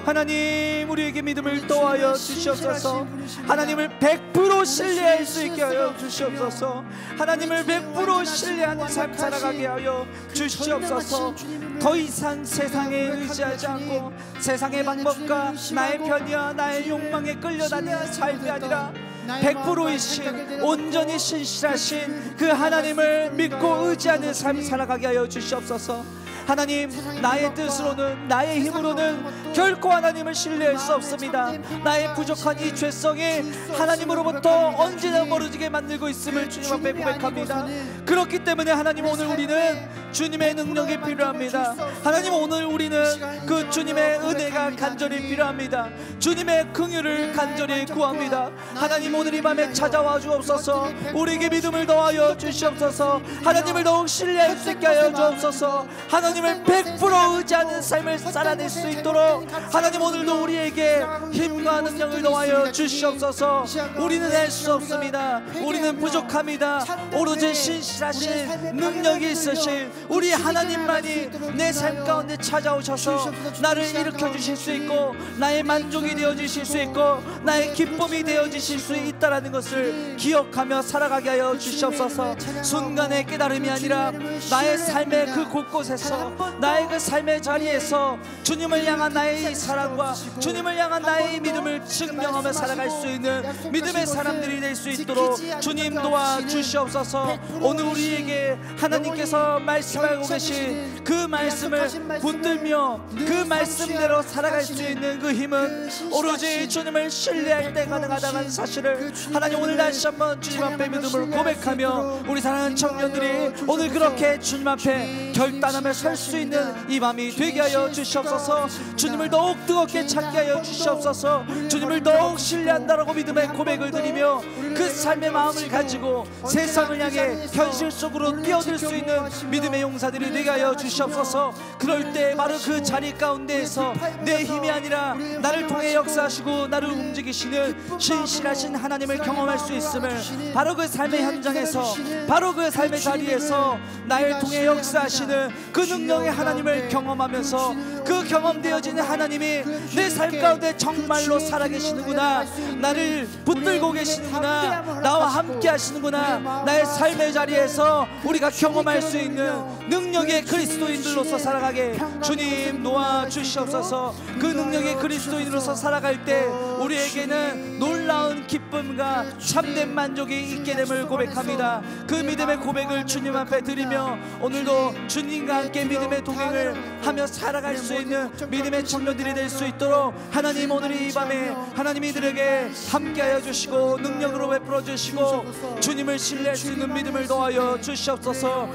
하나님 우리에게 믿음을 더하여 주시옵소서. 하나님을 100% 신뢰할 수 있게 하여 주시옵소서. 하나님을 100% 신뢰하는 삶 살아가게 하여 주시옵소서. 더 이상 세상에 의지하지 않고 세상의 방법과 나의 편의와 나의 욕망에 끌려다니는 삶이 아니라 100%이신 온전히 신실하신 그 하나님을 믿고 의지하는 삶 살아가게 하여 주시옵소서. 하나님, 나의 뜻으로는 나의 힘으로는 결코 하나님을 신뢰할 수 없습니다. 나의 부족한 이 죄성이 하나님으로부터 언제나 멀어지게 만들고 있음을 주님 앞에 고백합니다. 그렇기 때문에 하나님, 오늘 우리는 주님의 능력이 필요합니다. 하나님, 오늘 우리는 그 주님의 은혜가 간절히 필요합니다. 주님의 긍휼을 간절히 구합니다. 하나님, 오늘 이 밤에 찾아와 주옵소서. 우리에게 믿음을 더하여 주시옵소서. 하나님을 더욱 신뢰할 수 있게 하여 주옵소서. 하나님을 100% 의지하는 삶을 살아낼 수 있도록 하나님, 오늘도 우리에게 힘과 능력을 더하여 주시옵소서. 우리는 할 수 없습니다. 우리는 부족합니다. 오로지 신실하신 능력이 있으신 우리 하나님만이 내 삶 가운데 찾아오셔서 나를 일으켜 주실 수 있고, 나의 만족이 되어 주실 수 있고, 나의 기쁨이 되어 주실 수 있다라는 것을 기억하며 살아가게 하여 주시옵소서. 순간의 깨달음이 아니라 나의 삶의 그 곳곳에서, 나의 그 삶의 자리에서 주님을 향한 나의 사랑과 주님을 향한 나의 믿음을 증명하며 살아갈 수 있는 믿음의 사람들이 될 수 있도록 주님 도와주시옵소서. 오늘 우리에게 하나님께서 말씀하고 계신 그 말씀을 붙들며 그 말씀대로 살아갈 수 있는 그 힘은 오로지 주님을 신뢰할 때 가능하다는 사실을 하나님, 오늘 다시 한번 주님 앞에 믿음을 고백하며 우리 사랑하는 청년들이 오늘 그렇게 주님 앞에 결단하며 설 수 있는 이 밤이 되게 하여 주시옵소서. 주님을 더욱 뜨겁게 찾게 하여 주시옵소서. 주님을 더욱 신뢰한다라고 믿음의 고백을 드리며 그 삶의 마음을 가지고 세상을 향해 현실 속으로 뛰어들 수 있는 믿음의 용사들이 되게 하여 주시옵소서. 그럴 때 바로 그 자리 가운데에서 내 힘이 아니라 나를 통해 역사하시고 나를 움직이시는 신실하신 하나님을 경험할 수 있음을, 바로 그 삶의 현장에서, 바로 그 삶의 자리에서 나를 통해 역사하시는 그 능력의 하나님을 경험하면서 그 경험되어지는 하나님이 내 삶 가운데 정말로 살아계시는구나, 나를 붙들고 계시는구나, 나와 함께 하시는구나, 나의 삶의 자리에서 우리가 경험할 수 있는 능력의 그리스도인들로서 살아가게 주님 도와주시옵소서. 그 능력의 그리스도인으로서 살아갈 때 우리에게는 놀라운 기쁨과 참된 만족이 있게 됨을 고백합니다. 그 믿음의 고백을 주님 앞에 드리며 오늘도 주님과 함께 믿음의 동행을 하며 살아갈 수 있는 믿음의 청년들이 될 수 있도록 하나님, 오늘 이 밤에 하나님 이들에게 함께하여 주시고 능력으로 베풀어 주시고 주님을 신뢰할 수 있는 믿음을 더하여 주시옵소서.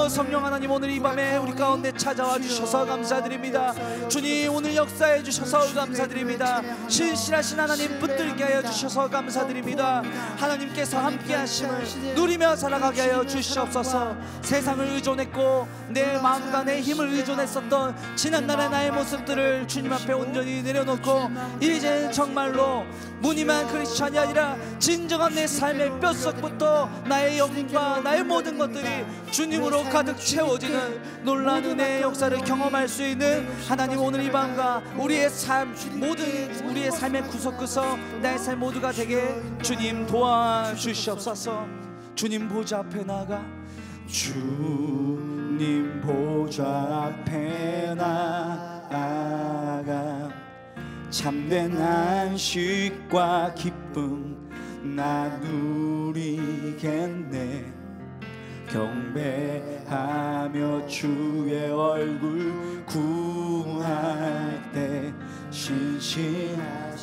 성령 하나님, 오늘 이 밤에 우리 가운데 찾아와 주셔서 감사드립니다. 주님, 오늘 역사해 주셔서 감사드립니다. 신실하신 하나님 붙들게 하여 주셔서 감사드립니다. 하나님께서 함께 하심을 누리며 살아가게 하여 주시옵소서. 세상을 의존했고 내 마음과 내 힘을 의존했었던 지난날의 나의 모습들을 주님 앞에 온전히 내려놓고 이제는 정말로 무늬만 크리스찬이 아니라 진정한 내 삶의 뼈속부터 나의 영과 나의 모든 것들이 주님으로 가득 채워지는 놀라운 은혜의 역사를 경험할 수 있는 하나님, 오늘 이 밤과 우리의 삶, 모든 우리의 삶의 구석구석 나의 삶 모두가 되게 주님 도와주시옵소서. 주님 보좌 앞에 나가, 주님 보좌 앞에 나아가 참된 안식과 기쁨 나누리겠네. 경배하며 주의 얼굴 구할 때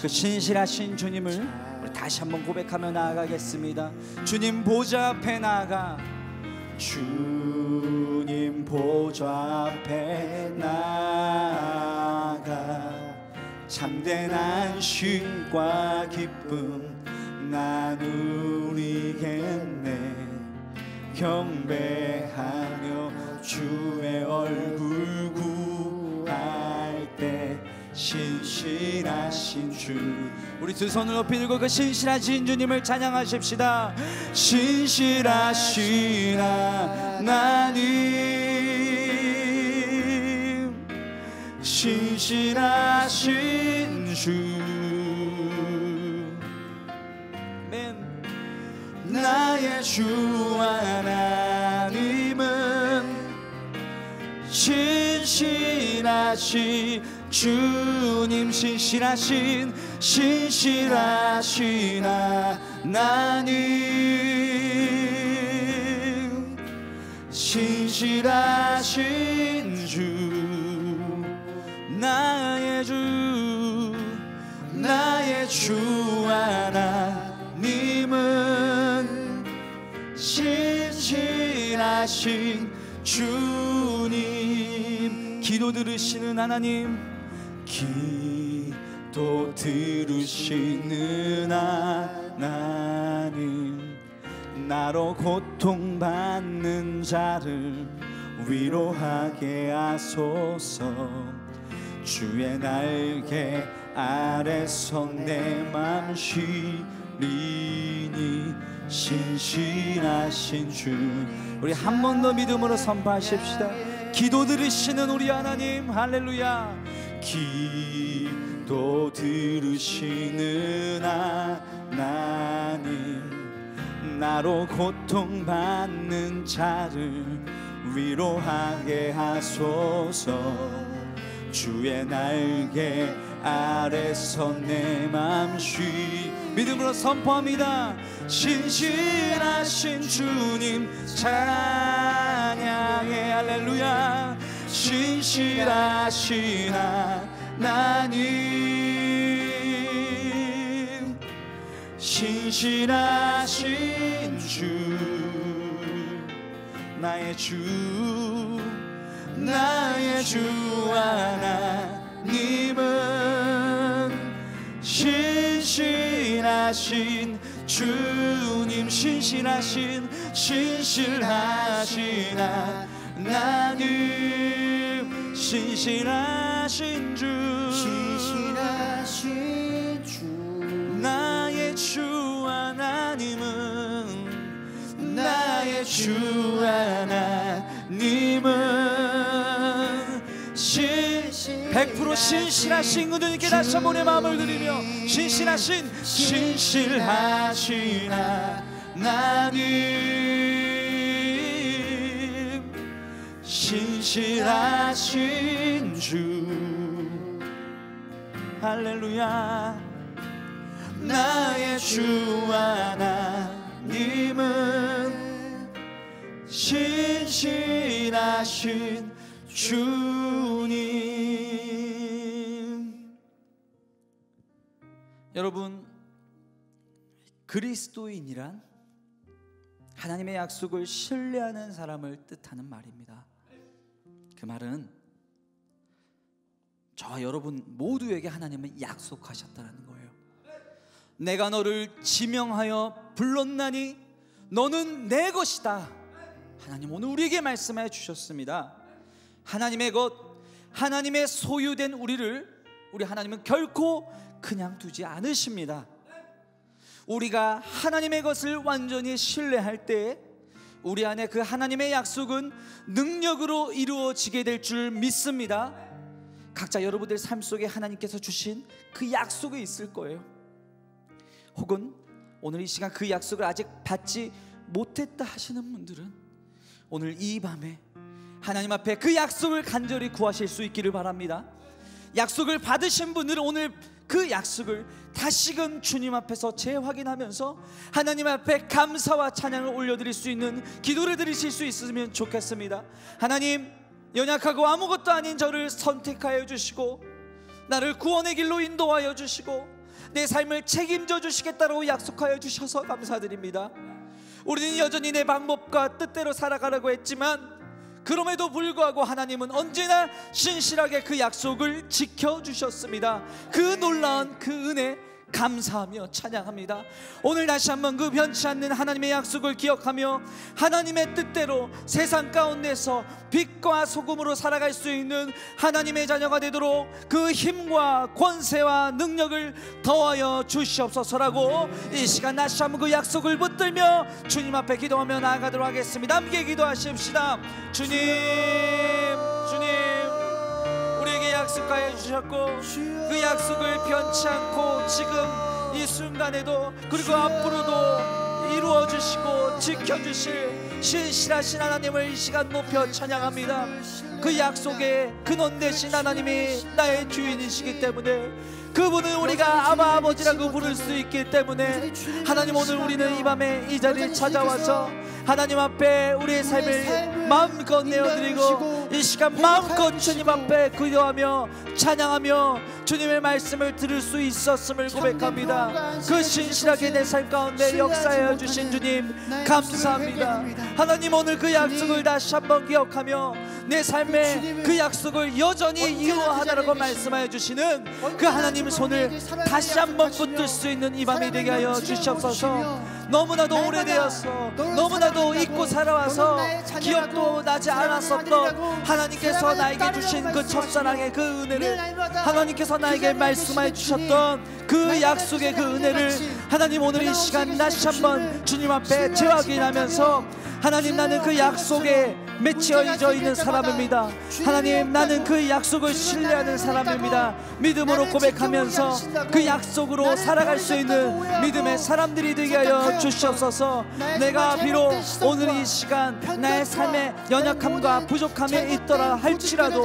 그 신실하신 주님을 우리 다시 한번 고백하며 나아가겠습니다. 주님 보좌 앞에 나아가, 주님 보좌 앞에 나아가 참된 안식과 기쁨 나누리겠네. 경배하며 주의 얼굴 구할 때 신실하신 주, 우리 두 손을 높이 들고 그 신실하신 주님을 찬양하십시다. 신실하신 하나님, 신실하신 주, 나의 주 하나님은 신실하신 주님, 신실하신 하나님, 신실하신 주, 나의 주, 나의 주 하나님은 신실하신 주님. 기도 들으시는 하나님, 기도 들으시는 하나님, 나로 고통받는 자를 위로하게 하소서. 주의 날개 아래서 내 맘 쉬리니 신실하신 주. 우리 한 번 더 믿음으로 선포하십시다. 기도 들으시는 우리 하나님, 할렐루야. 기도 들으시는 하나님, 나로 고통받는 자를 위로하게 하소서. 주의 날개 아래서 내 맘 쉬. 믿음으로 선포합니다. 신실하신 주님 찬양해. 할렐루야. 신실하신 하나님, 신실하신 주, 나의 주, 나의 주 하나님은 신실하신 주님, 신실하신 하나님, 신실하신 주, 신실하신 주, 나의 주 하나님은, 나의 주 하나님은 100% 신실하신 그들께 다시 한번 내 마음을 드리며, 신실하신 하나님, 신실하신 주, 할렐루야. 나의 주 하나님은 신실하신 주님. 여러분, 그리스도인이란 하나님의 약속을 신뢰하는 사람을 뜻하는 말입니다. 그 말은 저와 여러분 모두에게 하나님은 약속하셨다는 거예요. 내가 너를 지명하여 불렀나니 너는 내 것이다. 하나님 오늘 우리에게 말씀해 주셨습니다. 하나님의 것, 하나님의 소유된 우리 하나님은 결코 그냥 두지 않으십니다. 우리가 하나님의 것을 완전히 신뢰할 때 우리 안에 그 하나님의 약속은 능력으로 이루어지게 될 줄 믿습니다. 각자 여러분들 삶 속에 하나님께서 주신 그 약속이 있을 거예요. 혹은 오늘 이 시간 그 약속을 아직 받지 못했다 하시는 분들은 오늘 이 밤에 하나님 앞에 그 약속을 간절히 구하실 수 있기를 바랍니다. 약속을 받으신 분들은 오늘 그 약속을 다시금 주님 앞에서 재확인하면서 하나님 앞에 감사와 찬양을 올려드릴 수 있는 기도를 드리실 수 있으면 좋겠습니다. 하나님, 연약하고 아무것도 아닌 저를 선택하여 주시고 나를 구원의 길로 인도하여 주시고 내 삶을 책임져 주시겠다고 약속하여 주셔서 감사드립니다. 우리는 여전히 내 방법과 뜻대로 살아가려고 했지만 그럼에도 불구하고 하나님은 언제나 신실하게 그 약속을 지켜주셨습니다. 그 놀라운 그 은혜 감사하며 찬양합니다. 오늘 다시 한번 그 변치 않는 하나님의 약속을 기억하며 하나님의 뜻대로 세상 가운데서 빛과 소금으로 살아갈 수 있는 하나님의 자녀가 되도록 그 힘과 권세와 능력을 더하여 주시옵소서라고 이 시간 다시 한번 그 약속을 붙들며 주님 앞에 기도하며 나아가도록 하겠습니다. 함께 기도하십시다. 주님, 우리에게 약속하여 주셨고 그 약속을 변치 않고 지금 이 순간에도 그리고 앞으로도 이루어 주시고 지켜주실 신실하신 하나님을 이 시간 높여 찬양합니다. 그 약속의 근원 되신 하나님이 나의 주인이시기 때문에 그분은 우리가 아바 아버지라고 부를 수 있기 때문에 하나님, 오늘 우리는 이 밤에 이 자리에 찾아와서 하나님 앞에 우리의 삶을 마음껏 내어드리고 이 시간 마음껏 주님 앞에 기도하며 찬양하며 주님의 말씀을 들을 수 있었음을 고백합니다. 그 신실하게 내 삶 가운데 역사하여 주신 주님 감사합니다. 하나님, 오늘 그 약속을 다시 한번 기억하며 내 삶에 그 약속을 여전히 이루어하다라고 말씀하여 주시는 그 하나님의 손을 다시 한번 붙들 수 있는 이 밤이 되게 하여 주시옵소서. 너무나도 오래되어서 너무나도 잊고 살아와서 기억도 나지 않았었던 하나님께서 나에게 주신 그 첫사랑의 그 은혜를, 하나님께서 나에게 말씀해 주셨던 그 약속의 그 은혜를 하나님, 오늘 이 시간 다시 한번 주님 앞에 재확인하면서 하나님, 나는 그 약속에 맺혀져 있는 사람입니다. 하나님, 나는 그 약속을 신뢰하는 사람입니다. 믿음으로 고백하면서 그 약속으로 살아갈 수 있는 믿음의 사람들이 되게 하여 주시옵소서. 내가 비록 오늘 이 시간 나의 삶에 연약함과 부족함이 있더라 할지라도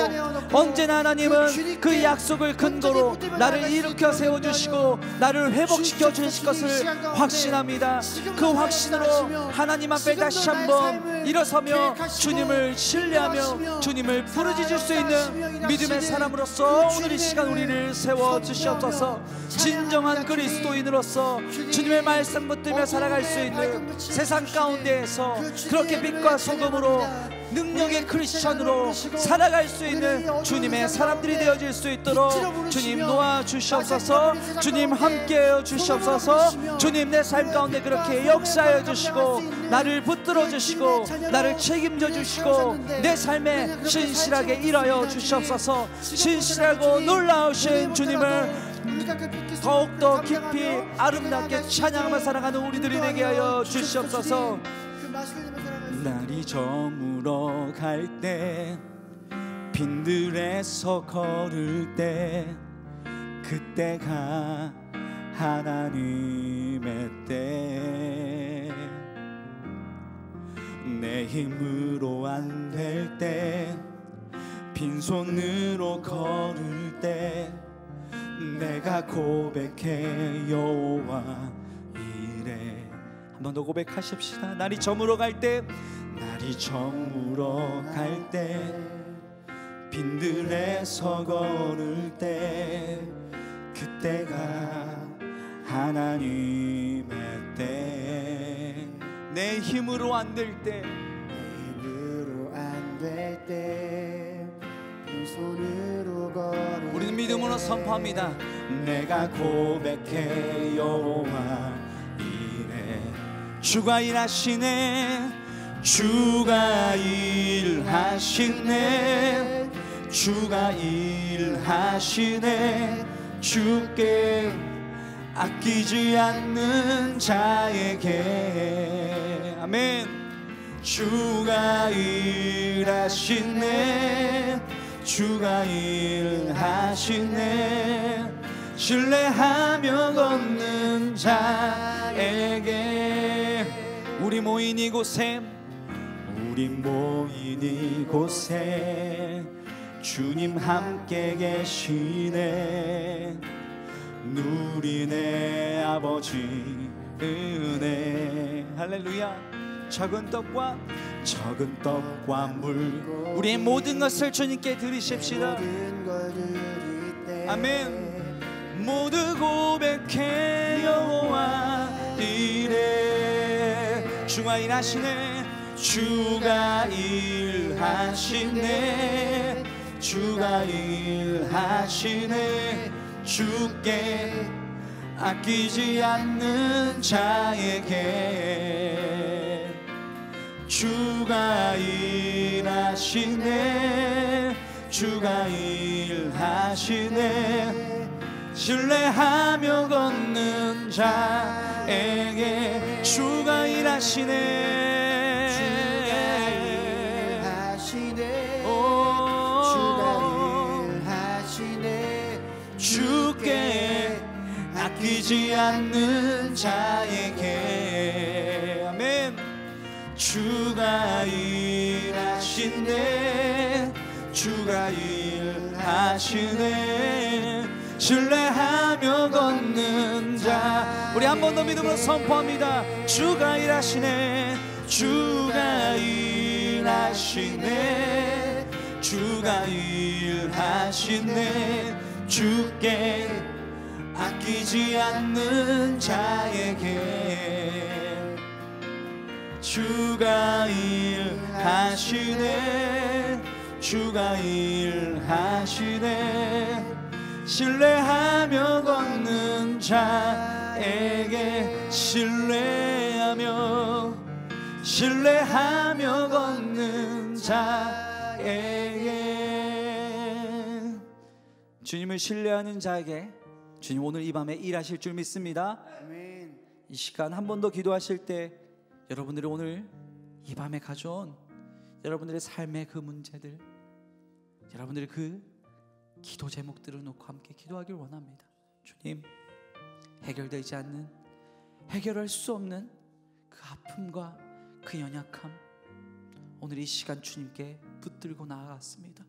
언제나 하나님은 그 약속을 근거로 나를 일으켜 세워주시고 나를 회복시켜 주실 것을 확신합니다. 그 확신으로 하나님 앞에 다시 한번 일어서며 주님을 신뢰하며 주님을 부르짖을 수 있는 믿음의 사람으로서 오늘 이 시간 우리를 세워주시옵소서. 진정한 그리스도인으로서 주님의 말씀 붙들며 살아갈 수 있는 세상 가운데에서 그렇게 빛과 소금으로 능력의 크리스천으로 살아갈 수 있는 주님의 사람들이 되어질 수 있도록 주님 도와주시옵소서. 주님 함께하여 주시옵소서. 주님, 내 삶 가운데 그렇게 역사하여 주시고 나를 붙들어 주시고 나를 책임져 주시고 내 삶에 신실하게 일하여 주시옵소서. 신실하고 놀라우신 주님을 더욱더 깊이 아름답게 찬양하며 살아가는 우리들이 되게 하여 주시옵소서. 날이 저물어 갈 때 빈들에서 걸을 때 그때가 하나님의 때, 내 힘으로 안 될 때 빈손으로 걸을 때 내가 고백해 여호와 이래. 한 번 더 고백하십시다. 날이 저물어 갈 때, 날이 저물어 갈 때 빈들에서 걸을 때 그때가 하나님의 때, 내 힘으로 안 될 때, 힘으로 안 될 때 빈손으로 걸을 우리는 믿음으로 선포합니다. 내가 고백해 여호와 이래. 주가 일하시네, 주가 일하시네, 주가 일하시네. 주께 아끼지 않는 자에게. 아멘. 주가 일하시네, 주가 일하시네. 신뢰하며 걷는 자에게. 우리 모인 이곳에, 우리 모인 이곳에 주님 함께 계시네. 누리네 아버지 은혜. 할렐루야. 적은 떡과 물 우리의 모든 것을 주님께 드리십시다. 모든 걸 드릴 때 아멘. 모두 고백해 여호와 이래. 주가 일하시네, 주가 일하시네, 주가 일하시네. 주께 아끼지 않는 자에게. 주가 일하시네, 주가 일하시네. 신뢰하며 걷는 자에게. 주가 일하시네, 주가 일하시네. 주께 아끼지 않는 자에게. 아멘. 주가 일하시네, 주가 일하시네. 신뢰하며 걷는 자. 우리 한 번 더 믿음으로 선포합니다. 주가 일하시네, 주가 일하시네, 주가 일하시네. 주께 아끼지 않는 자에게 주가 일하시네, 주가 일하시네. 신뢰하며 걷는 자에게 신뢰하며 걷는 자에게. 주님을 신뢰하는 자에게 주님 오늘 이 밤에 일하실 줄 믿습니다. 아멘. 이 시간 한 번 더 기도하실 때 여러분들이 오늘 이 밤에 가져온 여러분들의 삶의 그 문제들, 여러분들의 그 기도 제목들을 놓고 함께 기도하길 원합니다. 주님, 해결되지 않는, 해결할 수 없는 그 아픔과 그 연약함, 오늘 이 시간 주님께 붙들고 나아갔습니다.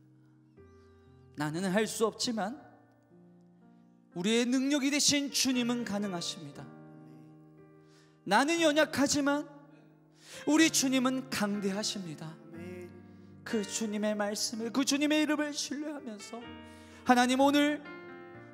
나는 할 수 없지만 우리의 능력이 되신 주님은 가능하십니다. 나는 연약하지만 우리 주님은 강대하십니다. 그 주님의 말씀을, 그 주님의 이름을 신뢰하면서 하나님, 오늘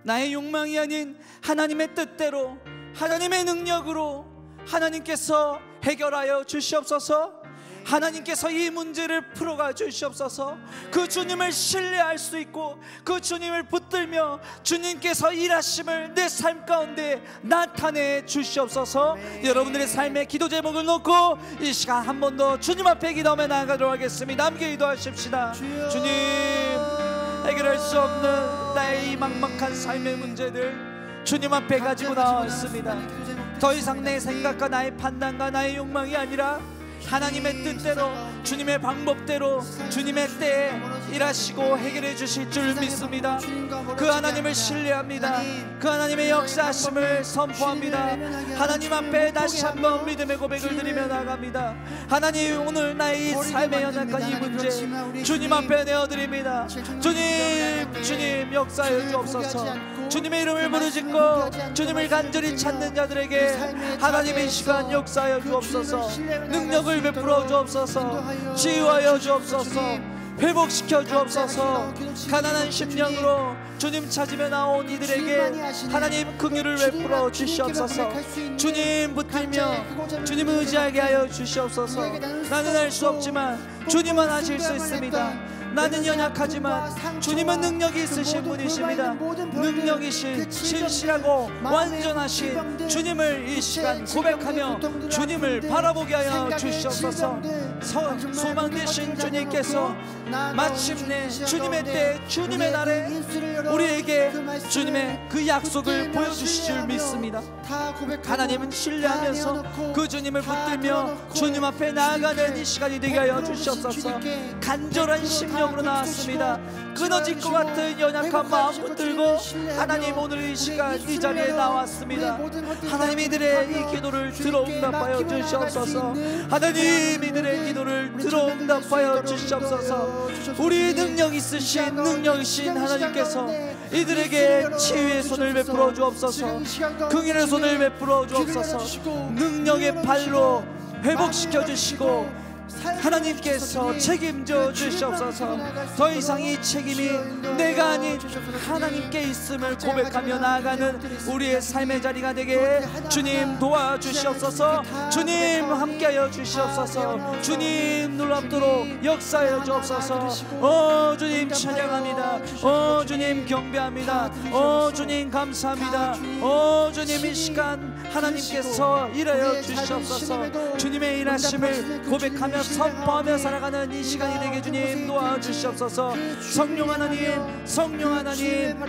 나의 욕망이 아닌 하나님의 뜻대로, 하나님의 능력으로 하나님께서 해결하여 주시옵소서. 하나님께서 이 문제를 풀어가 주시옵소서. 그 주님을 신뢰할 수 있고 그 주님을 붙들며 주님께서 일하심을 내 삶 가운데 나타내 주시옵소서. 여러분들의 삶의 기도 제목을 놓고 이 시간 한 번 더 주님 앞에 기도하며 나아가도록 하겠습니다. 함께 기도하십시다. 주님, 해결할 수 없는 나의 이 막막한 삶의 문제들 주님 앞에 가지고 나왔습니다. 더 이상 내 생각과 나의 판단과 나의 욕망이 아니라 하나님의 뜻대로, 주님의 방법대로, 주님의 때에 일하시고 해결해 주실 줄 믿습니다. 그 하나님을 신뢰합니다. 그 하나님의 역사하심을 선포합니다. 하나님 앞에 다시 한번 믿음의 고백을 드리며 나아갑니다. 하나님, 오늘 나의 이 삶의 연약한 이 문제 주님 앞에 내어드립니다. 주님 역사해 주옵소서. 주님의 이름을 부르짖고 주님을 간절히 찾는 자들에게 하나님의 시간 역사하여 주옵소서. 능력을 베풀어 주옵소서. 치유하여 주옵소서. 회복시켜 주옵소서. 가난한 심령으로 주님 찾으며 나온 이들에게 하나님 긍휼을 베풀어 주시옵소서. 주님 붙들며 주님 의지하게 하여 주시옵소서. 나는 할 수 없지만 주님은 하실 수 있습니다. 나는 연약하지만 주님은 능력이 있으신 분이십니다. 능력이신 신실하고 완전하신 주님을 이 시간 고백하며 주님을 바라보게 하여 주시옵소서. 소망 되신 주님께서 마침내 주님의 때, 주님의 날에 우리에게 주님의 그 약속을 보여주실 줄 믿습니다. 하나님은 신뢰하면서 그 주님을 붙들며 주님 앞에 나아가는 이 시간이 되게 하여 주시옵소서. 간절한 심령으로 나왔습니다. 끊어질 것 같은 연약한 마음 붙들고 하나님, 오늘 이 시간 이 자리에 나왔습니다. 하나님, 이들의 이 기도를 들어응답하여 주시옵소서. 하나님, 이들의 기도를 들어응답하여 주시옵소서. 우리 능력 있으신 하나님께서 이들에게 치유의 손을 베풀어 주옵소서. 긍휼의 손을 베풀어 주옵소서. 능력의 발로 회복시켜 주시고 하나님께서 책임져 주시옵소서. 더 이상 이 책임이 내가 아닌 하나님께 있음을 고백하며 나아가는 우리의 삶의 자리가 되게 주님 도와주시옵소서. 주님 함께하여 주시옵소서. 주님 놀랍도록 역사하여 주옵소서. 주님 찬양합니다. 주님 경배합니다. 주님 감사합니다. 주님 이 시간 하나님께서 일하여 주시옵소서. 주님의 일하심을 고백하며 선포하며 살아가는 이 시간이 되게 주님 도와주시옵소서. 성령 하나님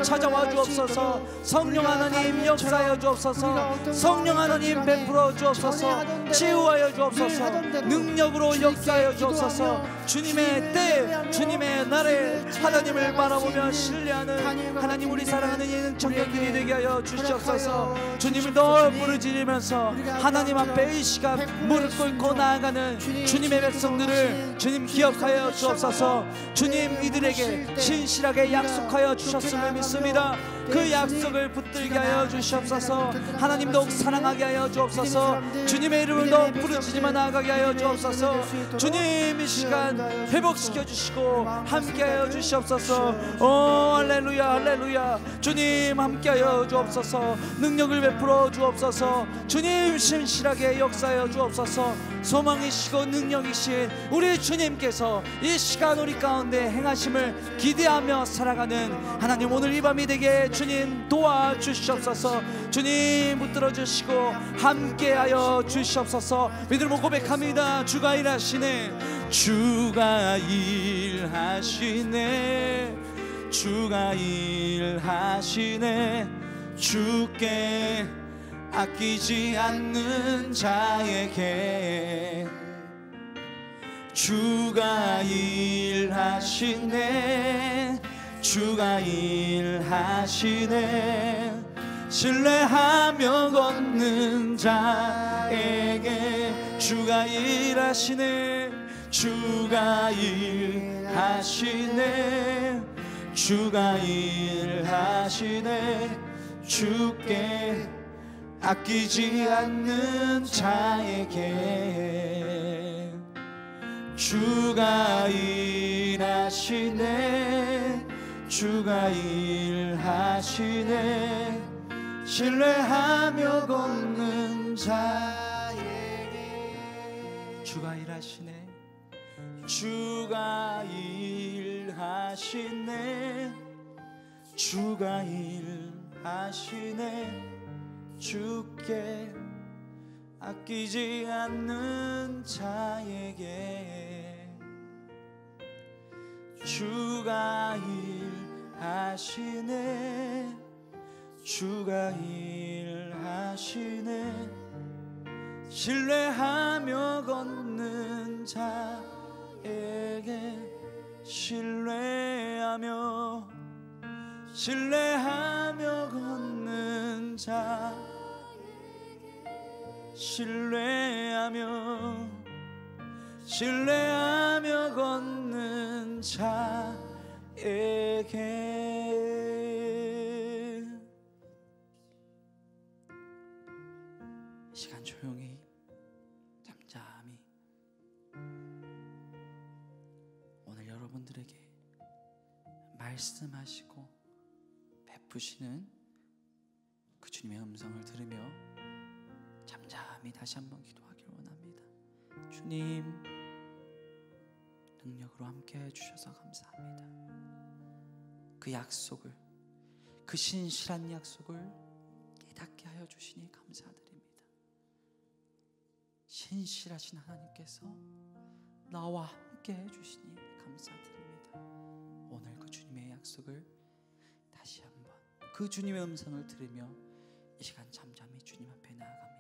찾아와 주옵소서. 성령 하나님 역사하여 주옵소서. 성령 하나님 베풀어 주옵소서. 치유하여 주옵소서. 능력으로 역사하여 주옵소서. 주님의 때, 주님의 날에 하나님을 바라보며 신뢰하는 하나님, 우리 사랑하는 예능 청년들이 되게 하여 주시옵소서. 주님을 더 부르짖으면서 하나님 앞에 이 시간 무릎 꿇고 나아가는 주님의 백성들을 주님 기억하여 주옵소서. 주님 이들에게 신실하게 약속하여 주셨음을 믿습니다. 그 약속을 붙들게 하여 주시옵소서. 하나님 더욱 사랑하게 하여 주옵소서. 주님의 이름을 더 부르짖으며 나아가게 하여 주옵소서. 주님 이 시간 회복시켜 주시고 함께하여 주시옵소서. 오 할렐루야 할렐루야. 주님 함께하여 주옵소서. 능력을 베풀어 주옵소서. 주님 신실하게 역사하여 주옵소서. 소망이시고 능력이신 우리 주님께서 이 시간 우리 가운데 행하심을 기대하며 살아가는 하나님, 오늘 이 밤이 되게 주님 도와주시옵소서. 주님 붙들어 주시고 함께하여 주시옵소서. 믿음으로 고백합니다. 주가 일하시네. 주가 일하시네. 주가 일하시네. 주께 아끼지 않는 자에게 주가 일하시네. 주가 일하시네. 신뢰하며 걷는 자에게 주가 일하시네. 주가 일하시네. 주가 일하시네. 주께 아끼지 않는 자에게 주가 일하시네. 주가 일하시네. 신뢰하며 걷는 자에게 주가 일하시네. 주가 일하시네. 주가 일하시네. 주께 아끼지 않는 자에게 주가 일하시네. 주가 일하시네. 신뢰하며 걷는 자에게 신뢰하며 걷는 자 신뢰하며 걷는 자에게 이 시간 조용히 잠잠히 오늘 여러분들에게 말씀하시고 베푸시는 그 주님의 음성을 들으며 잠잠히 다시 한번 기도하길 원합니다. 주님, 능력으로 함께해 주셔서 감사합니다. 그 약속을, 그 신실한 약속을 깨닫게 하여 주시니 감사드립니다. 신실하신 하나님께서 나와 함께해 주시니 감사드립니다. 오늘 그 주님의 약속을 다시 한번 그 주님의 음성을 들으며 이 시간 잠잠히 주님 앞에 나아갑니다.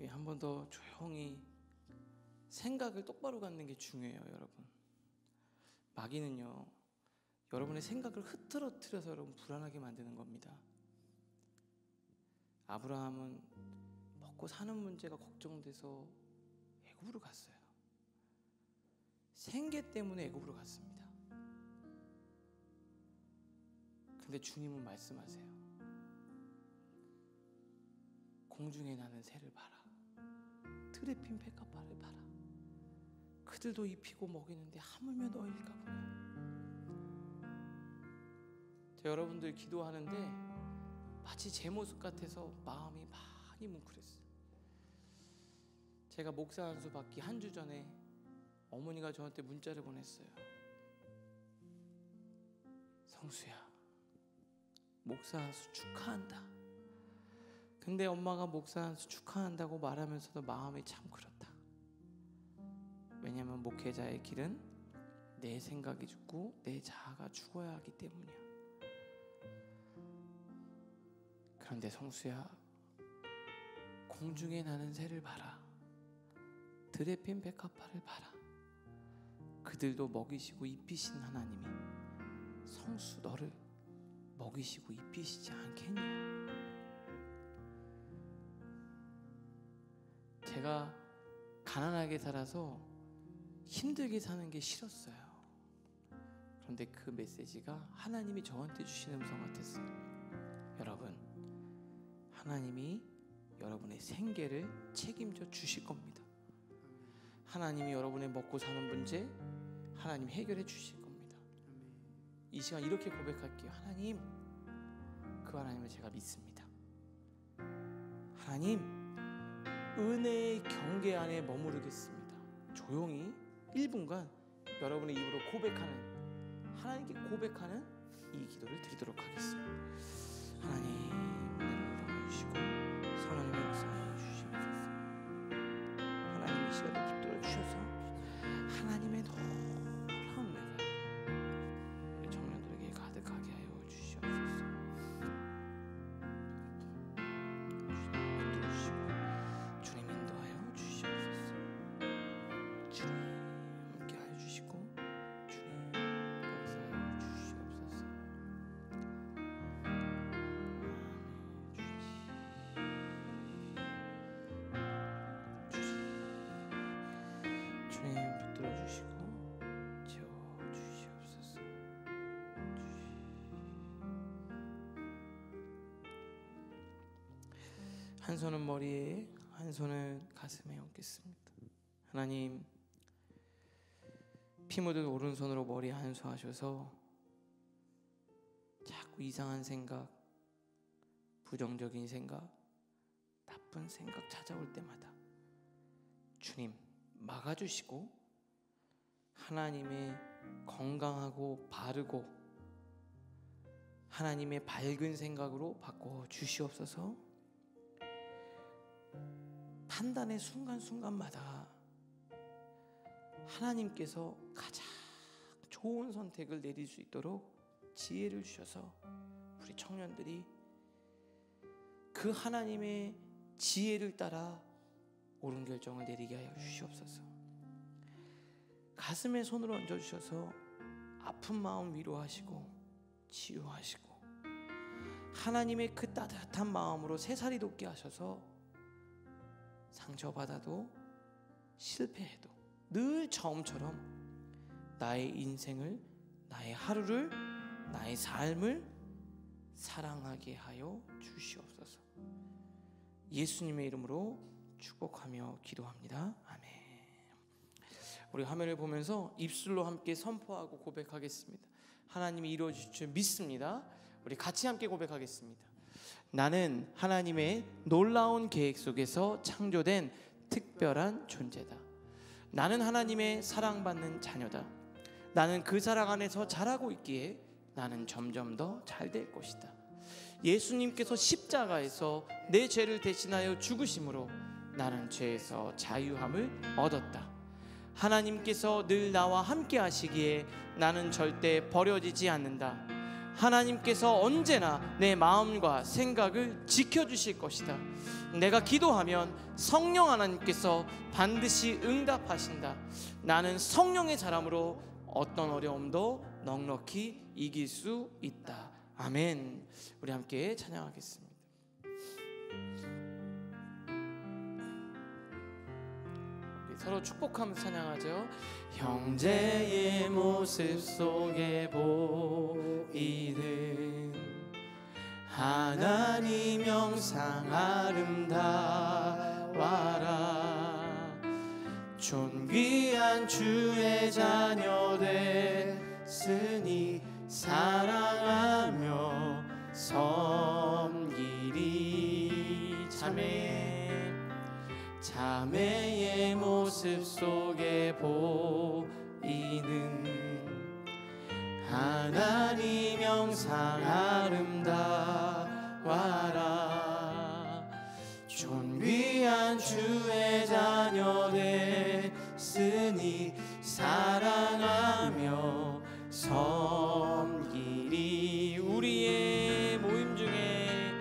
한 번 더 조용히 생각을 똑바로 갖는 게 중요해요, 여러분. 마귀는요, 여러분의 생각을 흐트러뜨려서 여러분 불안하게 만드는 겁니다. 아브라함은 먹고 사는 문제가 걱정돼서 애굽으로 갔어요. 생계 때문에 애굽으로 갔습니다. 근데 주님은 말씀하세요. 공중에 나는 새를 봐라. 틀에 핀 백합화를 봐라. 그들도 입히고 먹이는데 하물며 너희일까 보냐. 여러분들 기도하는데 마치 제 모습 같아서 마음이 많이 뭉클했어요. 제가 목사 안수 받기 한 주 전에 어머니가 저한테 문자를 보냈어요. 성수야, 목사 안수 축하한다. 근데 엄마가 목사 안수 축하한다고 말하면서도 마음이 참 그렇다. 왜냐하면 목회자의 길은 내 생각이 죽고 내 자아가 죽어야 하기 때문이야. 그런데 성수야, 공중에 나는 새를 봐라. 들에 핀 백합화를 봐라. 그들도 먹이시고 입히신 하나님이 성수 너를 먹이시고 입히시지 않겠냐. 제가 가난하게 살아서 힘들게 사는 게 싫었어요. 그런데 그 메시지가 하나님이 저한테 주신 음성 같았어요. 여러분, 하나님이 여러분의 생계를 책임져 주실 겁니다. 하나님이 여러분의 먹고 사는 문제 하나님 해결해 주실 겁니다. 이 시간 이렇게 고백할게요. 하나님, 그 하나님을 제가 믿습니다. 하나님, 은혜의 경계 안에 머무르겠습니다. 조용히 1분간 여러분의 입으로 고백하는, 하나님께 고백하는 이 기도를 드리도록 하겠습니다. 하나님, 은혜를 담아주시고 성령님의 역사해 주시옵소서. 하나님, 이 시간을 붙들어 주셔서 하나님의 놀라운 은혜가 우리 청년들에게 가득하게 하여 주시옵소서. 주님 인도하여 주시옵소서. 주님 함께 하여 주시고 주님 역사하여 주시옵소서. 주님 붙들어 주시고 채워 주시옵소서. 한 손은 머리에, 한 손은 가슴에 얹겠습니다. 하나님, 피 묻은 오른손으로 머리에 한수하셔서 자꾸 이상한 생각, 부정적인 생각, 나쁜 생각 찾아올 때마다 주님 막아주시고 하나님의 건강하고 바르고 하나님의 밝은 생각으로 바꿔 주시옵소서. 판단의 순간순간마다 하나님께서 가장 좋은 선택을 내릴 수 있도록 지혜를 주셔서 우리 청년들이 그 하나님의 지혜를 따라 옳은 결정을 내리게 하여 주시옵소서. 가슴에 손을 얹어주셔서 아픈 마음 위로하시고 치유하시고 하나님의 그 따뜻한 마음으로 새살이 돋게 하셔서 상처받아도 실패해도 늘 처음처럼 나의 인생을, 나의 하루를, 나의 삶을 사랑하게 하여 주시옵소서. 예수님의 이름으로 축복하며 기도합니다. 아멘. 우리 화면을 보면서 입술로 함께 선포하고 고백하겠습니다. 하나님이 이루어주실 줄 믿습니다. 우리 같이 함께 고백하겠습니다. 나는 하나님의 놀라운 계획 속에서 창조된 특별한 존재다. 나는 하나님의 사랑받는 자녀다. 나는 그 사랑 안에서 자라고 있기에 나는 점점 더 잘 될 것이다. 예수님께서 십자가에서 내 죄를 대신하여 죽으심으로 나는 죄에서 자유함을 얻었다. 하나님께서 늘 나와 함께 하시기에 나는 절대 버려지지 않는다. 하나님께서 언제나 내 마음과 생각을 지켜주실 것이다. 내가 기도하면 성령 하나님께서 반드시 응답하신다. 나는 성령의 사람으로 어떤 어려움도 넉넉히 이길 수 있다. 아멘. 우리 함께 찬양하겠습니다. 서로 축복하면서 찬양하죠. 형제의 모습 속에 보이는 하나님 영상 아름다워라. 존귀한 주의 자녀 됐으니 사랑하며 섬기리. 자매의 모습 속에 보이는 하나님 영상 아름다워라. 존귀한 주의 자녀 됐으니 사랑하며 섬기리. 우리의 모임 중에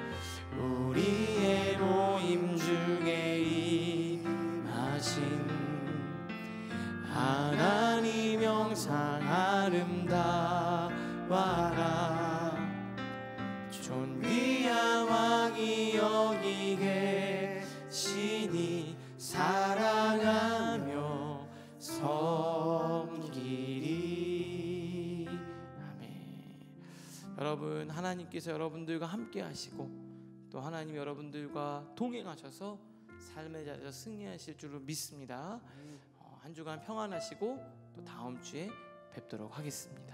여러분 하나님께서 여러분들과 함께 하시고 또 하나님 여러분들과 동행하셔서 삶의 자리에서 승리하실 줄로 믿습니다. 한 주간 평안하시고 또 다음 주에 뵙도록 하겠습니다.